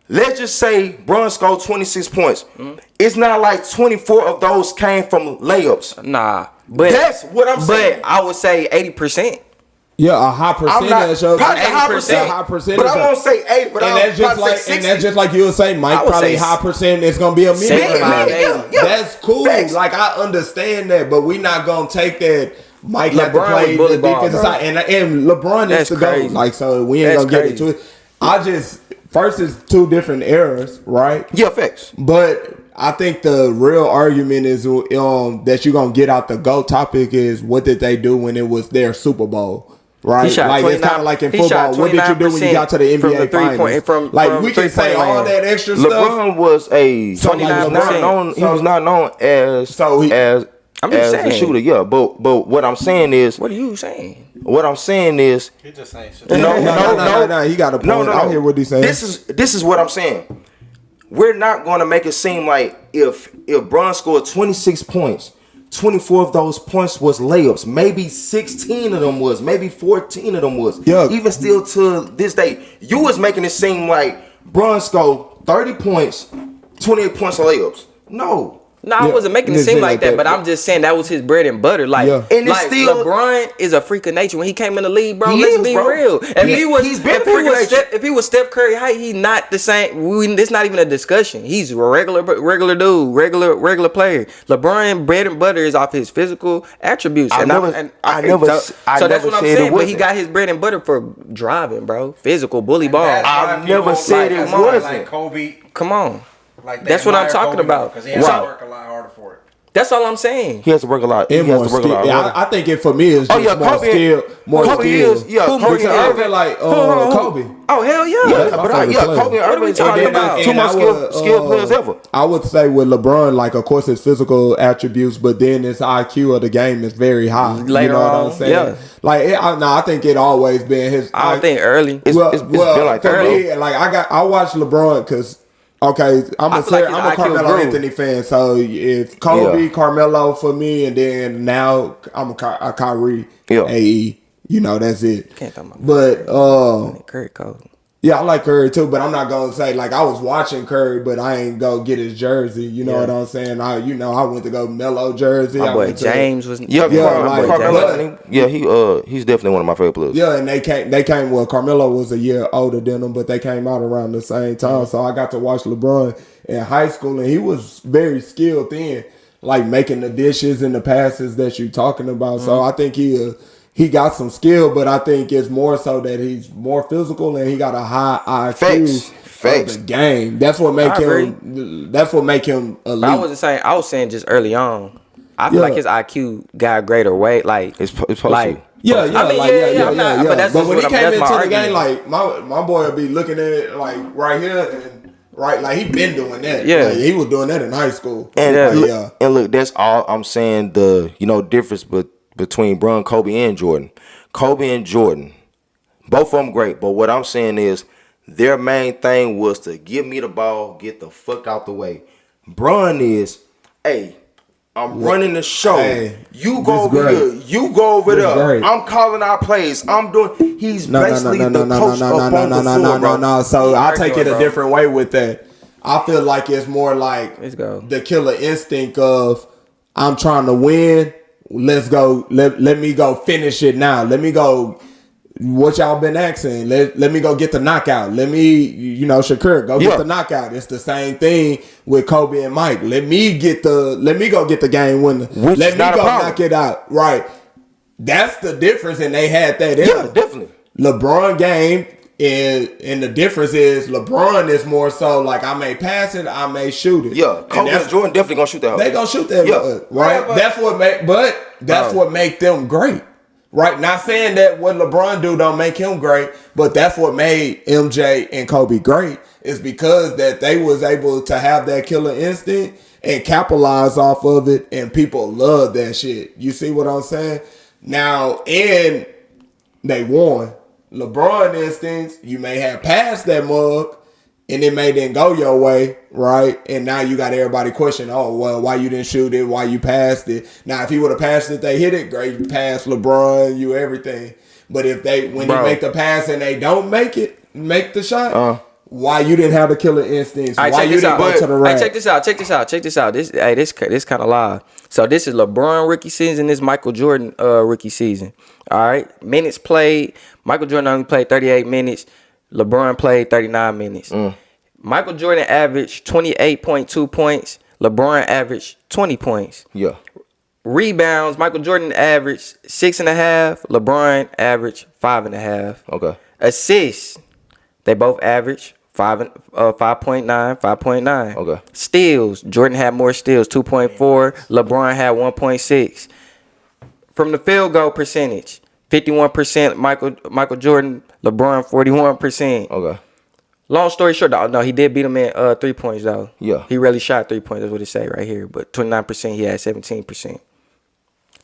let's just say Bron scored 26 points. It's not like 24 of those came from layups. nah. But That's what I'm saying. But I would say 80%. Yeah, a high I'm not percentage of probably 80%. a high percentage. but I won't say 8, but and I'll that's just probably like say 60. and that's just like you would say, Mike. I would Probably say high percent. It's gonna be a million. 75, yeah. That's cool. Facts. Like I understand that, but we not gonna take that. Mike had to LeBron play was bully the ball, defensive bro. side, and LeBron is That's to go. crazy. Like so, we ain't That's gonna get crazy. into it. I just first is two different eras, right? Yeah, facts. But I think the real argument is that you're gonna get out the GOAT topic is what did they do when it was their Super Bowl, right? He shot Like it's 29 kind of like in he football. shot What did you do when you got to the 29% from NBA the three-point- finals? from We can say three-point all land. that extra stuff. LeBron was a So, like, he was 29%. not known as I'm just as a saying. shooter. Yeah, but what I'm saying is What are you saying? He just saying shit. No. He got a point. no. I hear what he's saying. This is what I'm saying. We're not going to make it seem like if Bron scored 26 points, 24 of those points was layups. Maybe 16 of them was. Maybe 14 of them was. Yeah. Even still to this day, you was making it seem like Bron scored 30 points, 28 points of layups. No. No, I wasn't making it It's seem like like that, that. but I'm just saying that was his bread and butter. Like, Yeah. And it's like still- LeBron is a freak of nature. When he came in the league, bro, He let's is, be bro. real. If He's been a freak of nature. if he was Steph Curry height, he not the same. It's not even a discussion. He's a regular dude, regular player. LeBron bread and butter is off his physical attributes. I never so never that's what I'm said it saying. But he wasn't. got his bread and butter for driving, bro. Physical bully ball. I never said it wasn't. Like Kobe. Come on. Like That's what I'm talking about. because he has to Right. work a lot harder for it. That's all I'm saying. He has to work a lot. He And has more to work a skill. lot. Yeah, harder. I think it for me is just more Kobe- skill. More Kobe skill. is- yeah, Who Kobe brings and it Irvin. like Kobe. Oh hell yeah. Yeah, that's my but favorite player. Kobe and What are we Irvin talking are about? two most skilled players ever. I would say with LeBron, like of course his physical attributes, but then his IQ of the game is very high. Later you know what on, I'm saying? yeah. Like I think it always been his. I don't think early. It's been like for that, me, like I watched LeBron because. Okay, I'm I a feel like his IQ Carmelo grew. Anthony fan. So if Kobe, Yeah. Carmelo for me, and then now I'm a Kyrie, Yeah. AE. You know that's it. Can't talk about But Curry Code. yeah, I like Curry too, but I'm not gonna say like I was watching Curry, but I ain't go get his jersey. You know what I'm saying? I went to go Melo jersey. My I boy went to- James was Yeah, like- Carmelo but- Anthony. Yeah, he's definitely one of my favorite players. Yeah, and they came. Well, Carmelo was a year older than him, but they came out around the same time. So I got to watch LeBron in high school, and he was very skilled then, like making the dishes and the passes that you're talking about. So I think he got some skill, but I think it's more so that he's more physical and he got a high IQ Facts. of the game. That's what make I agree. him. That's what make him elite. But I was saying just early on. I feel Yeah. like his IQ got a greater weight. Like It's supposed to. Yeah, I mean, yeah, I'm not- But that's when he just came that's into my the game, argument. like my boy would be looking at it like right here and right, like he been doing that. Yeah. Like, he was doing that in high school. And Yeah. and look, that's all I'm saying. The difference between Bron, Kobe, and Jordan. Kobe and Jordan, both of them great. But what I'm saying is their main thing was to give me the ball, get the fuck out the way. Bron is, hey, I'm running the show. Hey, you go over great. here. You go over This there. great. I'm calling our plays. I'm doing. He's basically the coach up on the floor, bro. no. So Yeah, I'll take it a bro. different way with that. I feel like it's more like Let's go. the killer instinct of I'm trying to win. Let's go. Let me go finish it now. Let me go. What y'all been asking? Let me go get the knockout. Let me, Shakur, go get the knockout. It's the same thing with Kobe and Mike. Let me go get the game winner. Which Let is me not a go problem. knock it out. Right. That's the difference, and they had that. Yeah, definitely. LeBron game, and the difference is LeBron is more so like I may pass it, I may shoot it. Yeah, Kobe and Jordan definitely gonna shoot that. They gonna shoot that, right? Yeah, That's what make them great, right? Not saying that what LeBron do don't make him great, but that's what made MJ and Kobe great is because that they was able to have that killer instinct and capitalize off of it, and people love that shit. You see what I'm saying? Now, and they won. LeBron instance, you may have passed that mug and it may didn't go your way, right? And now you got everybody questioning, oh, well, why you didn't shoot it, why you passed it. Now, if he would have passed it, they hit it, great, you passed LeBron, you everything. But if when they make the pass and they don't make the shot, why you didn't have the killer instincts? Right, why you didn't go to the rack? Hey, check this out. This kind of live. So this is LeBron rookie season. This Michael Jordan rookie season. All right, minutes played. Michael Jordan only played 38 minutes. LeBron played 39 minutes. Michael Jordan averaged 28.2 points. LeBron averaged 20 points. Yeah. Rebounds, Michael Jordan averaged 6.5. LeBron averaged 5.5. Okay. Assists, they both averaged 5.9, 5.9. Okay. Steals, Jordan had more steals, 2.4. LeBron had 1.6. From the field goal percentage, 51% Michael Jordan, LeBron 41%. Okay. Long story short, no, he did beat him in 3 points though. Yeah. He really shot 3 points. That's what it say right here. But 29%, he had 17%. I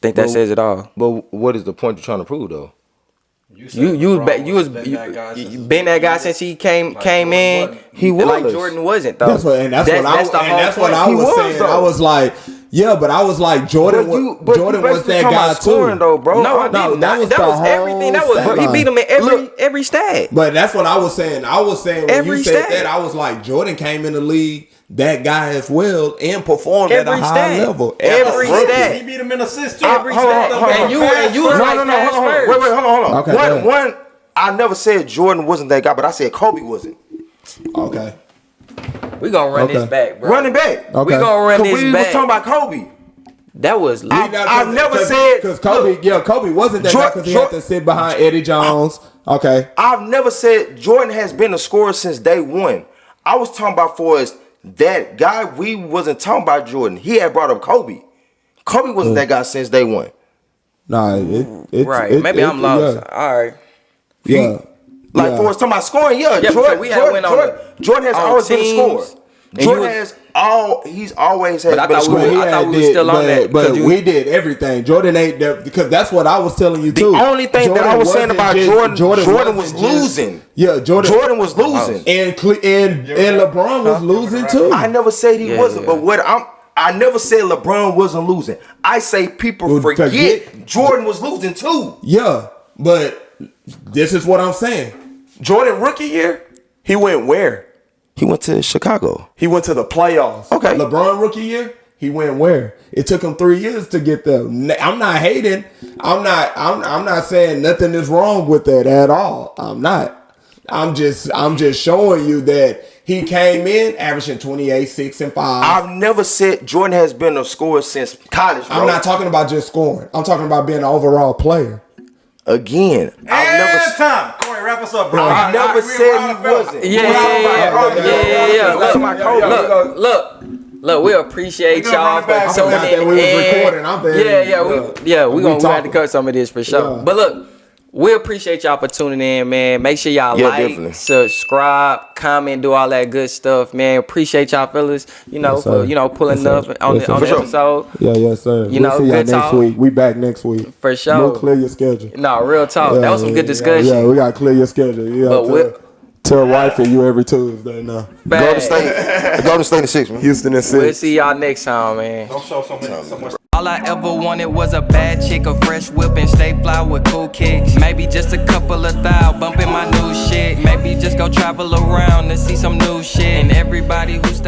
think that says it all. But what is the point you're trying to prove though? You been that guy since he came in. He was. Like Jordan wasn't though. That's what I was saying. Though. I was like, yeah, but I was like Jordan was that guy too. Though, bro. No, I didn't. That was everything. That was he beat him in every stat. But that's what I was saying. I was saying when Every you said stat. that, I was like Jordan came in the league that guy as well and performed at a Every high stat. level. Every As a rookie. stat. He beat him in assists too. Every stat. And you was like hold pass on. first. Wait, hold on. Okay, go ahead. One, I never said Jordan wasn't that guy, but I said Kobe wasn't. Okay. We gonna run this back, bro. Running back. Okay. We gonna run this We was back. talking about Kobe. That was I've never said because Kobe wasn't that guy because he had to sit behind Eddie Jones. Okay. I've never said Jordan has been a scorer since day one. I was talking about for us that guy. We wasn't talking about Jordan. He had brought up Kobe. Kobe wasn't that guy since day one. Nah, right. Maybe I'm lost. All right. Yeah. Like for us talking about scoring, because we had went on Jordan has on always been a teams, scorer. and Jordan you has he's always had But I been a thought we scorer. were- I thought we were still on that, But 'cause we did everything. Jordan ain't that because that's what I was telling you The too. only thing that I was saying about Jordan was wasn't losing. Yeah, Jordan was losing. and LeBron was losing too. I never said he wasn't, but I never said LeBron wasn't losing. I say people forget Jordan was losing too. Yeah, but this is what I'm saying. Jordan rookie year, he went where? He went to Chicago. He went to the playoffs. Okay. LeBron rookie year, he went where? It took him 3 years to get there. I'm not hating. I'm not saying nothing is wrong with that at all. I'm not. I'm just showing you that he came in averaging 28, 6, and 5. I've never said Jordan has been a scorer since college, bro. I'm not talking about just scoring. I'm talking about being an overall player. Again, Time. Corey, wrap us up, bro. I never said he wasn't. Look, we appreciate y'all for I tuning forgot that in. we was recording. I'm there. We had to cut some of this for sure. Yeah. But look, we appreciate y'all for tuning in, man. Make sure y'all definitely. subscribe, comment, do all that good stuff, man. Appreciate y'all fellas, for pulling up on the episode. Yeah, yes, sir. You know, see y'all good next talk. week. We back next week. For sure. We'll clear your schedule. No, real talk. That was some good discussion. Yeah, we gotta clear your schedule. Yeah, But Tell wifey you every Tuesday now. Golden State in 6, man. Houston in 6. We'll see y'all next time, man. Don't show so much. All I ever wanted was a bad chick, a fresh whip, and stay fly with cool kicks. Maybe just a couple of thou bumping my new shit. Maybe just go travel around and see some new shit. And everybody who's